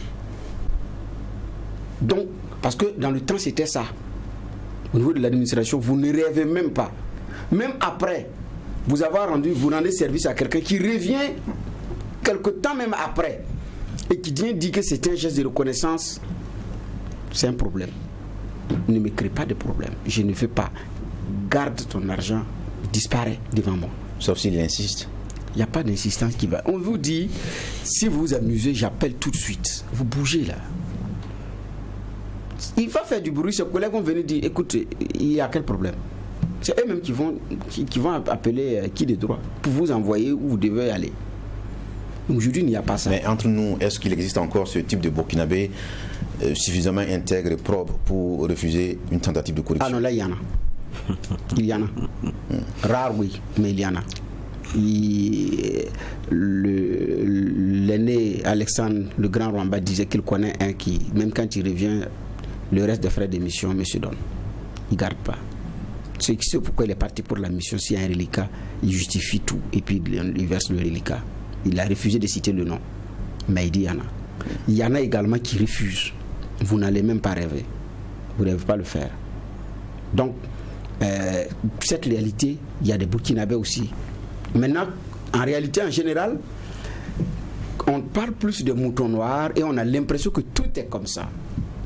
Donc, parce que dans le temps, c'était ça. Au niveau de l'administration, vous ne rêvez même pas. Même après, vous rendez service à quelqu'un qui revient quelque temps même après et qui dit que c'est un geste de reconnaissance, c'est un problème. Ne me crée pas de problème. Je ne fais pas. Garde ton argent, disparaît devant moi.
Sauf s'il insiste.
Il n'y a pas d'insistance qui va. On vous dit, si vous vous amusez, j'appelle tout de suite. Vous bougez là. Il va faire du bruit. Ses collègues vont venir dire, écoute, il y a quel problème? C'est eux-mêmes qui vont appeler qui de droit pour vous envoyer où vous devez aller. Aujourd'hui, il n'y a pas ça.
Mais entre nous, est-ce qu'il existe encore ce type de Burkinabé suffisamment intègre et propre pour refuser une tentative de corruption?
Ah non, là, il y en a. Il y en a. Rare, oui, mais il y en a. L'aîné Alexandre, le grand Rwanda, disait qu'il connaît un qui, même quand il revient, le reste des frais d'émission, monsieur donne. Il ne garde pas. C'est pourquoi il est parti pour la mission. S'il y a un reliquat, il justifie tout et puis il verse le reliquat. Il a refusé de citer le nom. Mais il dit il y en a. Il y en a également qui refusent. Vous n'allez même pas rêver. Vous ne rêvez pas le faire. Donc, cette réalité, il y a des Burkinabés aussi. Maintenant, en réalité, en général, on parle plus de moutons noirs et on a l'impression que tout est comme ça.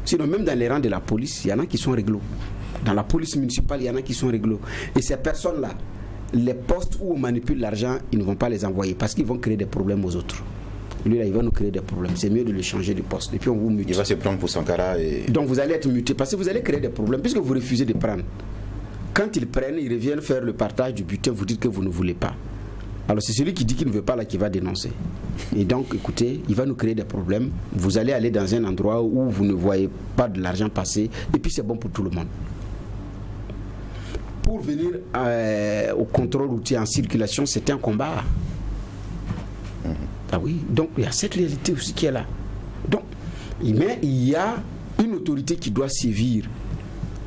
Sinon, même dans les rangs de la police, il y en a qui sont réglo. Dans la police municipale, il y en a qui sont réglo. Et ces personnes-là, les postes où on manipule l'argent, ils ne vont pas les envoyer parce qu'ils vont créer des problèmes aux autres. Lui, là, il va nous créer des problèmes. C'est mieux de le changer de poste. Et puis, on vous mute.
Il va se prendre pour Sankara.
Donc, vous allez être muté parce que vous allez créer des problèmes puisque vous refusez de prendre. Quand ils prennent, ils reviennent faire le partage du butin, vous dites que vous ne voulez pas. Alors, c'est celui qui dit qu'il ne veut pas là qui va dénoncer. Et donc, écoutez, il va nous créer des problèmes. Vous allez aller dans un endroit où vous ne voyez pas de l'argent passer et puis c'est bon pour tout le monde. Pour venir au contrôle routier en circulation, c'était un combat. Ah oui, donc il y a cette réalité aussi qui est là. Donc, mais il y a une autorité qui doit sévir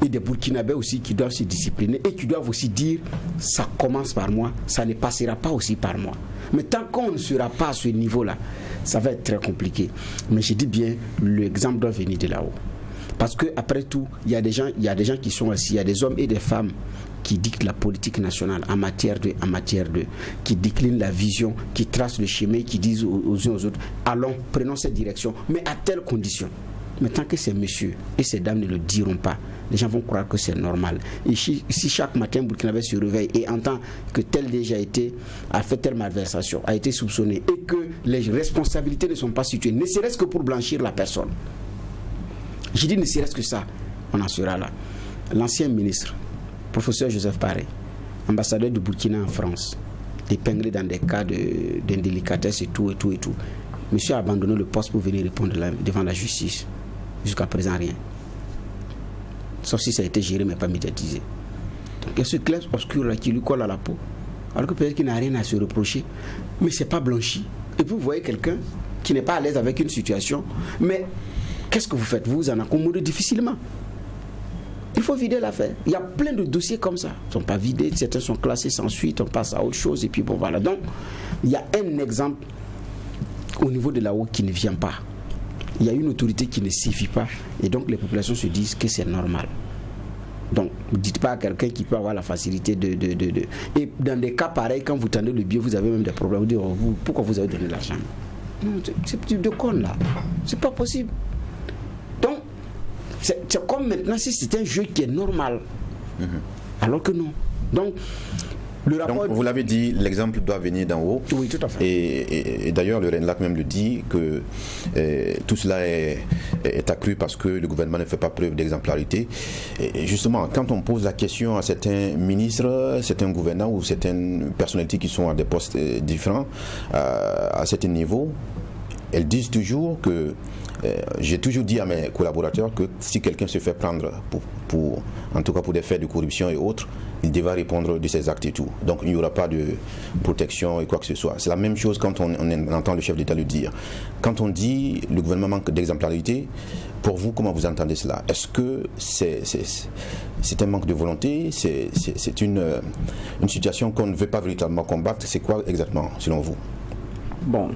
et des Burkinabés aussi qui doivent se discipliner et qui doivent aussi dire ça commence par moi, ça ne passera pas aussi par moi. Mais tant qu'on ne sera pas à ce niveau-là, ça va être très compliqué. Mais je dis bien, l'exemple doit venir de là-haut. Parce que après tout, il y a des gens qui sont assis, il y a des hommes et des femmes qui dictent la politique nationale en matière de, qui déclinent la vision, qui tracent le chemin, qui disent aux uns aux autres, allons, prenons cette direction, mais à telle condition. Mais tant que ces messieurs et ces dames ne le diront pas, les gens vont croire que c'est normal. Et si chaque matin Burkinabé se réveille et entend que tel déjà a fait telle malversation, a été soupçonné et que les responsabilités ne sont pas situées, ne serait-ce que pour blanchir la personne. J'ai dit ne serait-ce que ça, on en sera là. L'ancien ministre, professeur Joseph Paré, ambassadeur du Burkina en France, épinglé dans des cas d'indélicatesse et tout. Monsieur a abandonné le poste pour venir répondre devant la justice. Jusqu'à présent, rien. Sauf si ça a été géré mais pas médiatisé. Donc il y a ce clair obscur là qui lui colle à la peau. Alors que peut-être qu'il n'a rien à se reprocher, mais c'est pas blanchi. Et puis vous voyez quelqu'un qui n'est pas à l'aise avec une situation, mais qu'est-ce que vous faites? Vous en accommodez difficilement. Il faut vider l'affaire. Il y a plein de dossiers comme ça. Ils ne sont pas vidés, certains sont classés sans suite, on passe à autre chose et puis bon voilà. Donc il y a un exemple au niveau de là-haut qui ne vient pas. Il y a une autorité qui ne suffit pas et donc les populations se disent que c'est normal. Donc ne dites pas à quelqu'un qui peut avoir la facilité de... Et dans des cas pareils, quand vous tendez le billet, vous avez même des problèmes. Vous dites, pourquoi vous avez donné l'argent? Non, c'est de con là. C'est pas possible. Donc, c'est comme maintenant si c'est un jeu qui est normal. Alors que non. Donc, Le rapport...
Donc, vous l'avez dit, l'exemple doit venir d'en haut.
Oui, tout à fait.
Et d'ailleurs, le RENLAC même le dit que tout cela est accru parce que le gouvernement ne fait pas preuve d'exemplarité. Et justement, quand on pose la question à certains ministres, certains gouvernants ou certaines personnalités qui sont à des postes différents, à certains niveaux, elles disent toujours que j'ai toujours dit à mes collaborateurs que si quelqu'un se fait prendre en tout cas pour des faits de corruption et autres, il devra répondre de ses actes et tout. Donc il n'y aura pas de protection et quoi que ce soit. C'est la même chose quand on entend le chef d'État le dire. Quand on dit le gouvernement manque d'exemplarité, pour vous, comment vous entendez cela? Est-ce que c'est un manque de volonté? C'est une situation qu'on ne veut pas véritablement combattre? C'est quoi exactement selon vous?
Bon,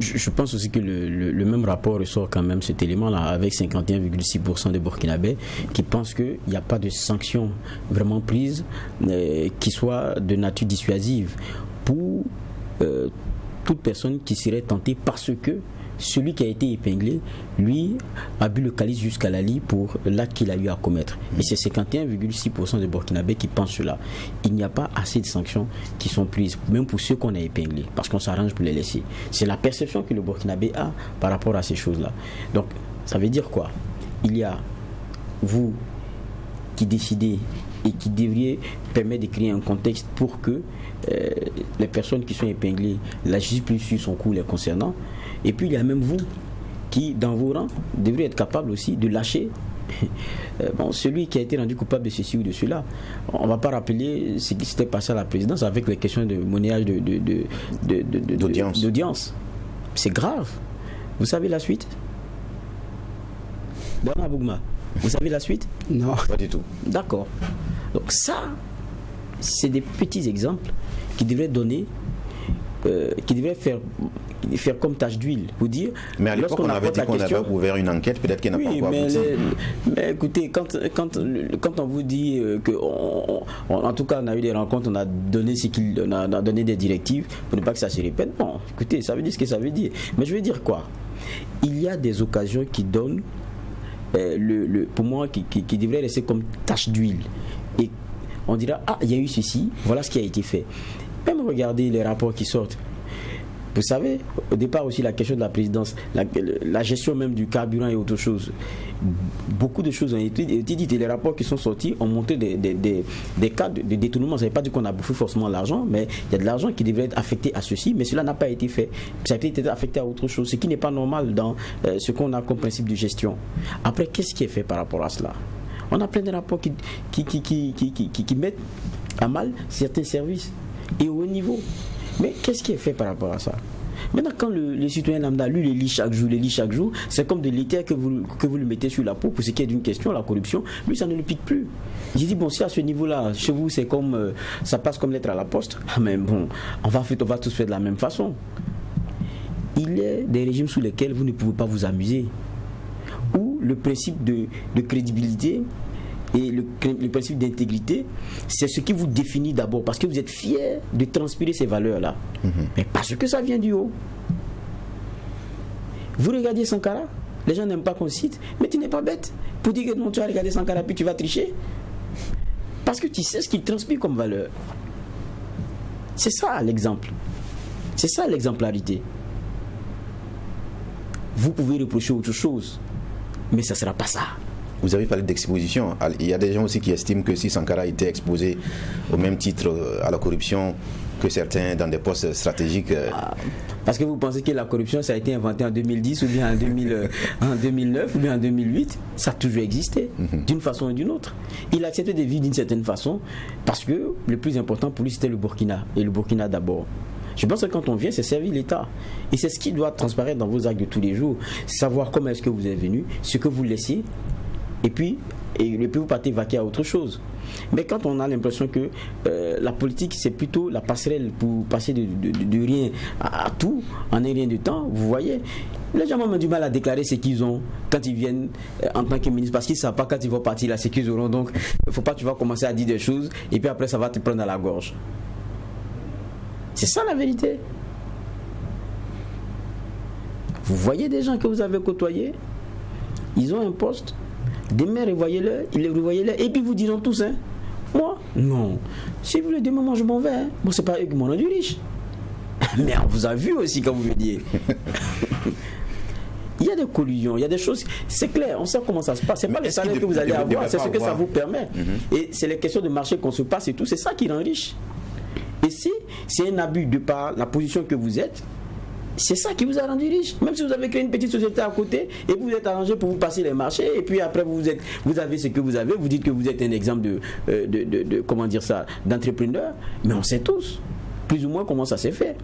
je pense aussi que le même rapport ressort quand même cet élément-là, avec 51,6% des Burkinabés qui pensent qu'il n'y a pas de sanctions vraiment prises qui soient de nature dissuasive pour toute personne qui serait tentée parce que celui qui a été épinglé, lui, a bu le calice jusqu'à la lie pour l'acte qu'il a eu à commettre. Et c'est 51,6% des Burkinabés qui pensent cela. Il n'y a pas assez de sanctions qui sont prises, même pour ceux qu'on a épinglés, parce qu'on s'arrange pour les laisser. C'est la perception que le Burkinabé a par rapport à ces choses-là. Donc, ça veut dire quoi? Il y a vous qui décidez et qui devriez permettre de créer un contexte pour que les personnes qui sont épinglées, la justice puisse suivre son cours les concernant. Et puis il y a même vous qui, dans vos rangs, devrez être capable aussi de lâcher celui qui a été rendu coupable de ceci ou de cela. On ne va pas rappeler ce qui s'était passé à la présidence avec les questions de monnayage d'audience. C'est grave. Vous savez la suite? Bernard Bougma, vous savez la suite?
Non.
Pas du tout.
D'accord. Donc ça, c'est des petits exemples qui devraient donner, qui devraient faire comme tâche d'huile pour dire.
Mais à l'époque, on avait dit qu'on avait ouvert une enquête, peut-être qu'elle n'a pas encore abouti.
Mais écoutez, quand on vous dit en tout cas, on a eu des rencontres, on a donné des directives pour ne pas que ça se répète. Bon, écoutez, ça veut dire ce que ça veut dire. Mais je veux dire quoi? Il y a des occasions qui donnent, pour moi, qui devraient rester comme tâche d'huile. Et on dira, il y a eu ceci, voilà ce qui a été fait. Même regardez les rapports qui sortent. Vous savez, au départ aussi, la question de la présidence, la gestion même du carburant et autre chose. Beaucoup de choses ont été dites et les rapports qui sont sortis ont montré des cas de détournement. Ça ne veut pas dire qu'on a bouffé forcément l'argent, mais il y a de l'argent qui devrait être affecté à ceci, mais cela n'a pas été fait. Ça a été affecté à autre chose, ce qui n'est pas normal dans ce qu'on a comme principe de gestion. Après, qu'est-ce qui est fait par rapport à cela? On a plein de rapports qui mettent à mal certains services et au haut niveau. Mais qu'est-ce qui est fait par rapport à ça? Maintenant, quand le citoyen lambda, lui, les lit chaque jour, c'est comme de l'éther que vous lui mettez sur la peau pour ce qui est d'une question, la corruption. Lui, ça ne le pique plus. J'ai dit, bon, si à ce niveau-là, chez vous, c'est comme ça passe comme lettre à la poste, mais bon, on va tous faire de la même façon. Il y a des régimes sous lesquels vous ne pouvez pas vous amuser, où le principe de crédibilité et le principe d'intégrité, c'est ce qui vous définit d'abord, parce que vous êtes fier de transpirer ces valeurs-là. Mais parce que ça vient du haut. Vous regardez Sankara, les gens n'aiment pas qu'on cite, mais tu n'es pas bête pour dire que non, tu vas regarder Sankara puis tu vas tricher. Parce que tu sais ce qu'il transpire comme valeur. C'est ça l'exemple. C'est ça l'exemplarité. Vous pouvez reprocher autre chose, mais ça ne sera pas ça.
Vous avez parlé d'exposition. Il y a des gens aussi qui estiment que si Sankara était exposé au même titre à la corruption que certains dans des postes stratégiques.
Parce que vous pensez que la corruption, ça a été inventé en 2010 ou bien en 2009 ou bien en 2008, ça a toujours existé, d'une façon ou d'une autre. Il a accepté de vivre d'une certaine façon parce que le plus important pour lui, c'était le Burkina, et le Burkina d'abord. Je pense que quand on vient, c'est servir l'État. Et c'est ce qui doit transparaître dans vos actes de tous les jours. Savoir comment est-ce que vous êtes venu, ce que vous laissez, et puis vous partez vaquer à autre chose. Mais quand on a l'impression que la politique, c'est plutôt la passerelle pour passer de rien à tout en un rien de temps, vous voyez, les gens ont du mal à déclarer ce qu'ils ont quand ils viennent en tant que ministre, parce qu'ils ne savent pas quand ils vont partir là, ce qu'ils auront. Donc, il ne faut pas que tu vas commencer à dire des choses et puis après, ça va te prendre à la gorge. C'est ça la vérité. Vous voyez des gens que vous avez côtoyés, ils ont un poste. Demain, revoyez-le, et puis vous diront tous, Moi, non. Si vous voulez demain, moi je m'en vais. Hein. Moi, c'est pas eux qui m'ont rendu riche. Mais on vous a vu aussi quand vous veniez. Il y a des collusions, il y a des choses, c'est clair, on sait comment ça se passe. C'est pas le salaire que vous allez avoir, c'est ce que ça vous permet. Et c'est les questions de marché qu'on se passe et tout, c'est ça qui rend riche. Et si c'est un abus de par la position que vous êtes, c'est ça qui vous a rendu riche. Même si vous avez créé une petite société à côté et vous êtes arrangé pour vous passer les marchés et puis après vous avez ce que vous avez, vous dites que vous êtes un exemple de comment dire ça, d'entrepreneur, mais on sait tous plus ou moins comment ça s'est fait.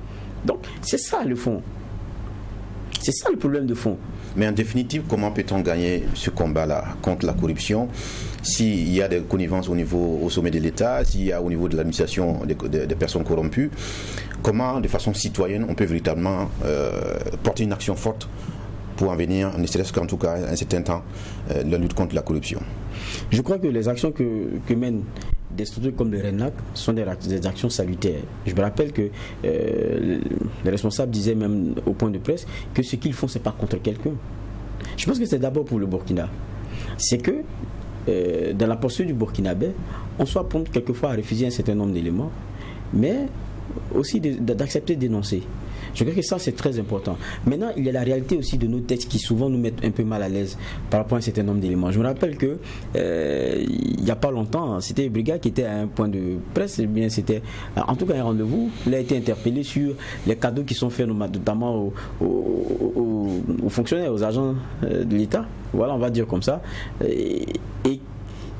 Donc c'est ça le fond. C'est ça le problème de fond.
Mais en définitive, comment peut-on gagner ce combat-là contre la corruption s'il y a des connivences au sommet de l'État, s'il y a au niveau de l'administration des personnes corrompues? Comment, de façon citoyenne, on peut véritablement porter une action forte pour en venir, ne serait-ce qu'en tout cas un certain temps, la lutte contre la corruption?
Je crois que les actions que mènent des structures comme le RENAC sont des actions salutaires. Je me rappelle que les responsables disaient même au point de presse que ce qu'ils font, c'est pas contre quelqu'un. Je pense que c'est d'abord pour le Burkina. C'est que dans la posture du Burkinabé, on soit prompt quelquefois à refuser un certain nombre d'éléments, mais aussi d'accepter de dénoncer. Je crois que ça, c'est très important. Maintenant, il y a la réalité aussi de nos textes qui souvent nous mettent un peu mal à l'aise par rapport à un certain nombre d'éléments. Je me rappelle que il n'y a pas longtemps, c'était Brigade qui était à un point de presse, eh bien c'était en tout cas un rendez-vous. Il a été interpellé sur les cadeaux qui sont faits notamment aux fonctionnaires, aux agents de l'État. Voilà, on va dire comme ça. Et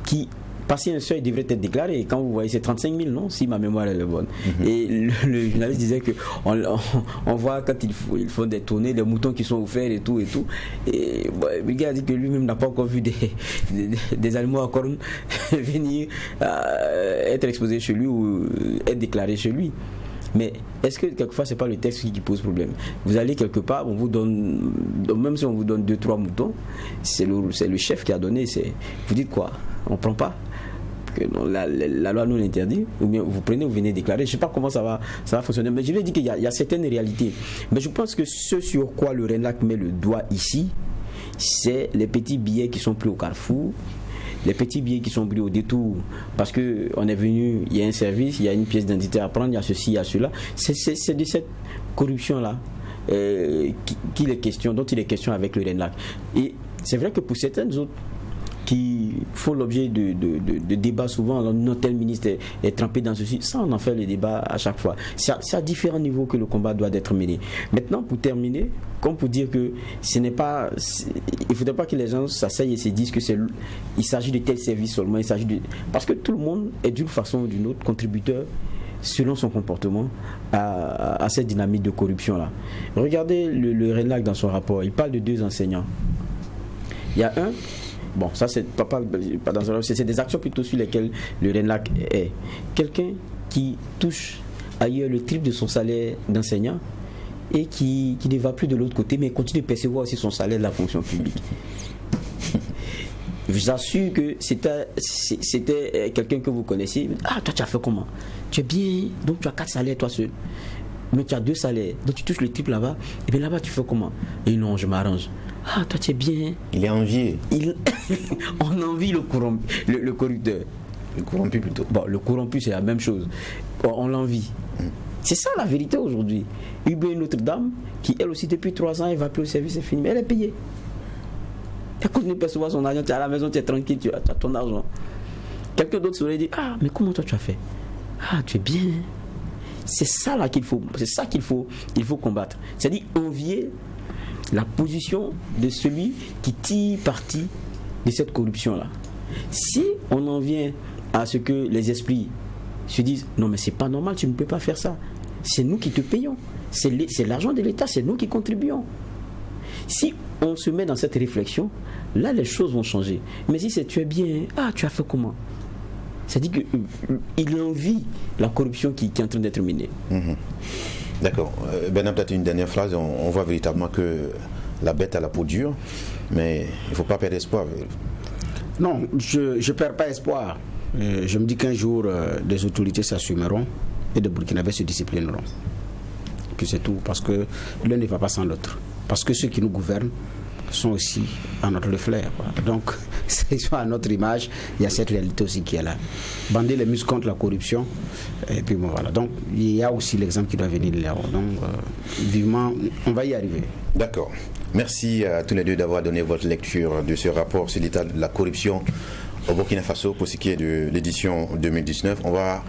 qui... passer un seuil devrait être déclaré. Et quand vous voyez, c'est 35 000, non? Si ma mémoire est bonne. Et le journaliste disait qu'on voit quand ils font des tournées, des moutons qui sont offerts et tout. Et le gars a dit que lui-même n'a pas encore vu des animaux à cornes venir être exposés chez lui ou être déclarés chez lui. Mais est-ce que quelquefois c'est pas le texte qui pose problème? Vous allez quelque part, on vous donne, même si on vous donne 2-3 moutons, c'est le chef qui a donné. Vous dites quoi? On prend pas? Que non, la loi nous l'interdit, ou bien vous prenez, vous venez déclarer. Je ne sais pas comment ça va fonctionner, mais je vais dire qu'il y a certaines réalités. Mais je pense que ce sur quoi le RENAC met le doigt ici, c'est les petits billets qui sont pris au carrefour, les petits billets qui sont pris au détour, parce qu'on est venu, il y a un service, il y a une pièce d'identité à prendre, il y a ceci, il y a cela. C'est de cette corruption-là dont il est question avec le RENAC. Et c'est vrai que pour certaines autres qui font l'objet de débats souvent, notre tel ministre est trempé dans ceci, ça on en fait le débat à chaque fois. C'est à différents niveaux que le combat doit être mené. Maintenant, pour terminer, comme pour dire que il ne faudrait pas que les gens s'asseyent et se disent que il s'agit de tel service seulement, parce que tout le monde est d'une façon ou d'une autre contributeur selon son comportement à cette dynamique de corruption là. Regardez le RENAC dans son rapport, il parle de 2 enseignants. Il y a un, bon, ça c'est c'est des actions plutôt sur lesquelles le RENAC est. Quelqu'un qui touche ailleurs le triple de son salaire d'enseignant et qui ne va plus de l'autre côté, mais continue de percevoir aussi son salaire de la fonction publique. Je vous assure que c'était quelqu'un que vous connaissez. Ah, toi tu as fait comment? Tu es bien, donc tu as 4 salaires toi seul. Mais tu as 2 salaires, donc tu touches le triple là-bas. Et bien là-bas tu fais comment? Et non, je m'arrange. Ah, toi tu es bien.
Il est envié.
On envie le corrupteur.
Le corrompu plutôt.
Bon, le corrompu c'est la même chose. On l'envie. C'est ça la vérité aujourd'hui. Il y a une autre dame qui elle aussi depuis 3 ans elle va plus au service, c'est fini, mais elle est payée. Elle continue de percevoir son argent, tu es à la maison, tu es tranquille, tu as ton argent. Quelqu'un d'autre se dit, ah, mais comment toi tu as fait? Ah, tu es bien. C'est ça là qu'il faut combattre. C'est-à-dire envier la position de celui qui tire parti de cette corruption-là. Si on en vient à ce que les esprits se disent, non mais c'est pas normal, tu ne peux pas faire ça. C'est nous qui te payons. C'est l'argent de l'État, c'est nous qui contribuons. Si on se met dans cette réflexion, là les choses vont changer. Mais si c'est tu es bien, ah tu as fait comment? C'est-à-dire qu'il envie la corruption qui est en train d'être menée.
D'accord. Bernard, peut-être une dernière phrase. On voit véritablement que la bête a la peau dure, mais il ne faut pas perdre espoir.
Non, je ne perds pas espoir. Je me dis qu'un jour, des autorités s'assumeront et des Burkinabés se disciplineront. Puis c'est tout, parce que l'un ne va pas sans l'autre. Parce que ceux qui nous gouvernent sont aussi à notre flair. Donc, ils sont à notre image. Il y a cette réalité aussi qui est là. Bander les muscles contre la corruption. Et puis bon, voilà. Donc, il y a aussi l'exemple qui doit venir de là. Donc, vivement, on va y arriver.
D'accord. Merci à tous les deux d'avoir donné votre lecture de ce rapport sur l'état de la corruption au Burkina Faso pour ce qui est de l'édition 2019. On va,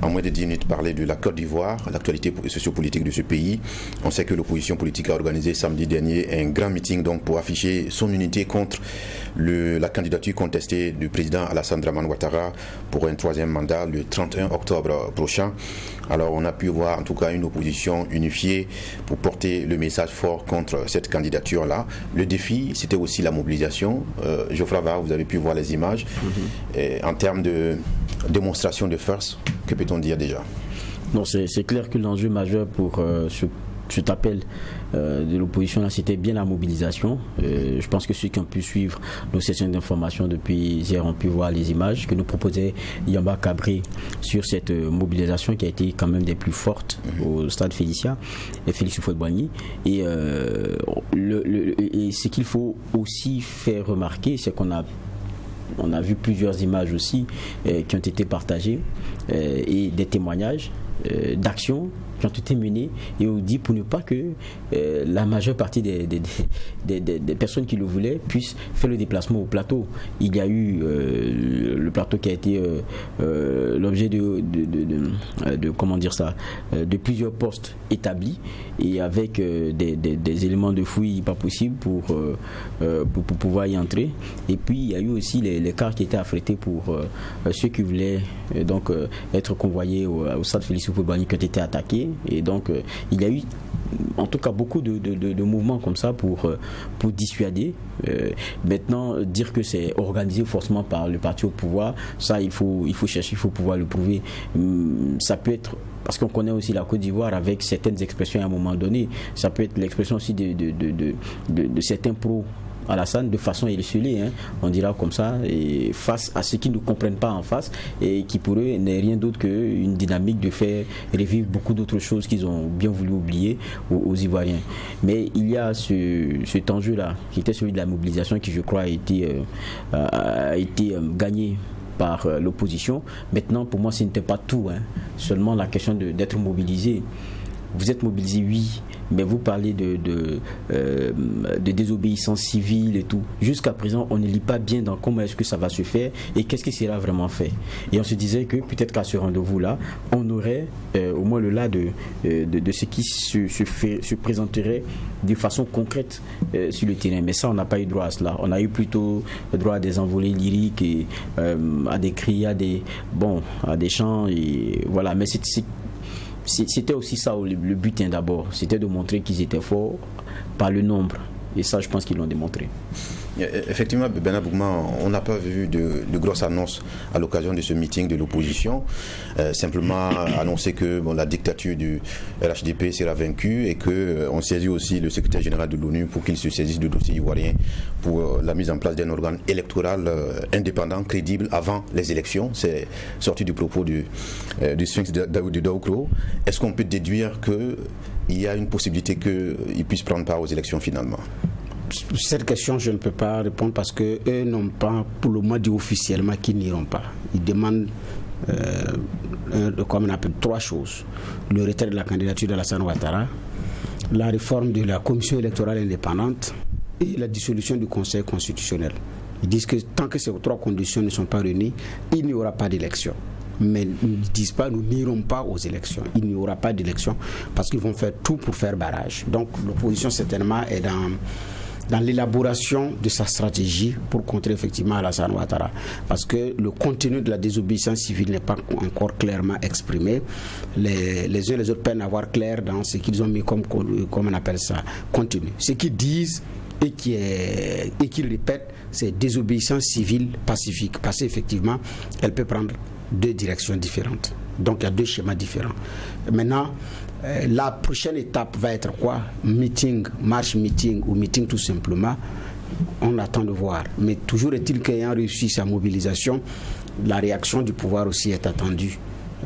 en moins de 10 minutes, parler de la Côte d'Ivoire, l'actualité sociopolitique de ce pays. On sait que l'opposition politique a organisé samedi dernier un grand meeting donc, pour afficher son unité contre la candidature contestée du président Alassane Dramane Ouattara pour un 3e mandat le 31 octobre prochain. Alors on a pu voir en tout cas une opposition unifiée pour porter le message fort contre cette candidature-là. Le défi, c'était aussi la mobilisation. Geoffroy Var, vous avez pu voir les images. Et en termes de démonstration de force, que peut-on dire déjà?
Non, c'est clair que l'enjeu majeur pour cet appel de l'opposition là, c'était bien la mobilisation. Je pense que ceux qui ont pu suivre nos sessions d'information depuis hier ont pu voir les images que nous proposait Yamba Cabré sur cette mobilisation qui a été quand même des plus fortes au stade Félicia et Félix Houphouët-Boigny. Et ce qu'il faut aussi faire remarquer, c'est qu'on a vu plusieurs images aussi qui ont été partagées et des témoignages d'actions qui ont été menées, et on dit pour ne pas que la majeure partie des personnes qui le voulaient puissent faire le déplacement au plateau. Il y a eu le plateau qui a été l'objet de comment dire ça, de plusieurs postes établis et avec des éléments de fouille pas possibles pour pouvoir y entrer. Et puis il y a eu aussi les cars qui étaient affrétés pour ceux qui voulaient donc être convoyés au stade Félix Houphouët-Boigny qui ont été attaqués. Et donc il y a eu en tout cas beaucoup de mouvements comme ça pour dissuader. Maintenant, dire que c'est organisé forcément par le parti au pouvoir, ça il faut chercher, il faut pouvoir le prouver. Ça peut être, parce qu'on connaît aussi la Côte d'Ivoire avec certaines expressions à un moment donné, ça peut être l'expression aussi de certains pros Alassane de façon esselée, on dira comme ça, et face à ceux qui ne comprennent pas en face et qui pour eux n'est rien d'autre qu'une dynamique de faire revivre beaucoup d'autres choses qu'ils ont bien voulu oublier aux Ivoiriens. Mais il y a cet enjeu-là qui était celui de la mobilisation qui je crois a été gagné par l'opposition. Maintenant pour moi ce n'était pas tout, seulement la question d'être mobilisé. Vous êtes mobilisé, oui, mais vous parlez de désobéissance civile et tout. Jusqu'à présent, on ne lit pas bien dans comment est-ce que ça va se faire et qu'est-ce qui sera vraiment fait. Et on se disait que peut-être qu'à ce rendez-vous-là, on aurait au moins le là de ce qui se présenterait de façon concrète sur le terrain. Mais ça, on n'a pas eu droit à cela. On a eu plutôt droit à des envolées lyriques et à des cris, à des chants et voilà. Mais c'était aussi ça le but d'abord, c'était de montrer qu'ils étaient forts par le nombre, et ça je pense qu'ils l'ont démontré.
Effectivement, Bernard Boukman, on n'a pas vu de grosses annonces à l'occasion de ce meeting de l'opposition. Simplement annoncer que la dictature du RHDP sera vaincue et qu'on saisit aussi le secrétaire général de l'ONU pour qu'il se saisisse du dossier ivoirien pour la mise en place d'un organe électoral indépendant, crédible avant les élections. C'est sorti du propos du Sphinx de Daoukro. Est-ce qu'on peut déduire qu'il y a une possibilité qu'il puisse prendre part aux élections finalement?
Cette question, je ne peux pas répondre parce qu'eux n'ont pas, pour le moment, dit officiellement qu'ils n'iront pas. Ils demandent, comme on appelle, 3 choses. Le retrait de la candidature d'Alassane Ouattara, la réforme de la commission électorale indépendante et la dissolution du Conseil constitutionnel. Ils disent que tant que ces 3 conditions ne sont pas réunies, il n'y aura pas d'élection. Mais ils ne disent pas nous n'irons pas aux élections. Il n'y aura pas d'élection parce qu'ils vont faire tout pour faire barrage. Donc l'opposition certainement est dans l'élaboration de sa stratégie pour contrer effectivement Alassane Ouattara. Parce que le contenu de la désobéissance civile n'est pas encore clairement exprimé. Les uns et les autres peinent à voir clair dans ce qu'ils ont mis comme on appelle ça, contenu. Ce qu'ils disent et qu'ils répètent, c'est désobéissance civile pacifique. Parce qu'effectivement, elle peut prendre 2 directions différentes. Donc il y a 2 schémas différents. Maintenant, la prochaine étape va être quoi? Meeting, marche meeting ou meeting tout simplement. On attend de voir. Mais toujours est-il qu'ayant réussi sa mobilisation, la réaction du pouvoir aussi est attendue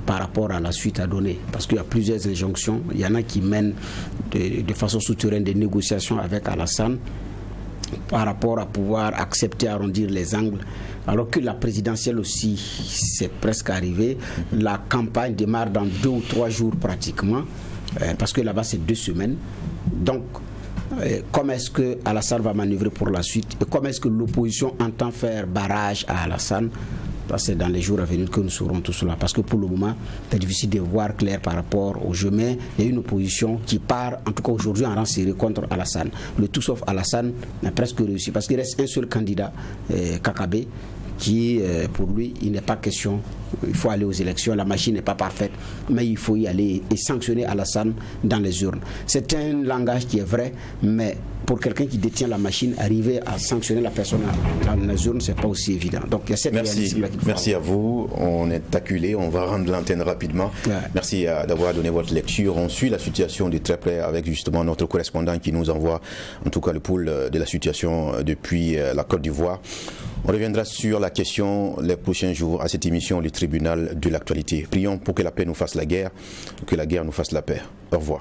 par rapport à la suite à donner. Parce qu'il y a plusieurs injonctions. Il y en a qui mènent de façon souterraine des négociations avec Alassane. par rapport à pouvoir accepter arrondir les angles, alors que la présidentielle aussi, c'est presque arrivé. La campagne démarre dans 2 ou 3 jours pratiquement, parce que là-bas c'est 2 semaines. Donc, comment est-ce que Alassane va manœuvrer pour la suite et comment est-ce que l'opposition entend faire barrage à Alassane? C'est dans les jours à venir que nous saurons tout cela. Parce que pour le moment, c'est difficile de voir clair par rapport au jeu. Mais il y a une opposition qui part, en tout cas aujourd'hui, en rang serré contre Alassane. Le tout sauf Alassane a presque réussi. Parce qu'il reste un seul candidat, Kakabe, qui, pour lui, il n'est pas question. Il faut aller aux élections. La machine n'est pas parfaite. Mais il faut y aller et sanctionner Alassane dans les urnes. C'est un langage qui est vrai, mais pour quelqu'un qui détient la machine, arriver à sanctionner la personne dans les urnes, c'est pas aussi évident. Donc il y a cette réalisme-là qu'il faut
Merci à vous. On est acculé. On va rendre l'antenne rapidement. Ouais. Merci d'avoir donné votre lecture. On suit la situation de très près avec justement notre correspondant qui nous envoie, en tout cas, le pôle de la situation depuis la Côte d'Ivoire. On reviendra sur la question les prochains jours à cette émission, le tribunal de l'actualité. Prions pour que la paix nous fasse la guerre, que la guerre nous fasse la paix. Au revoir.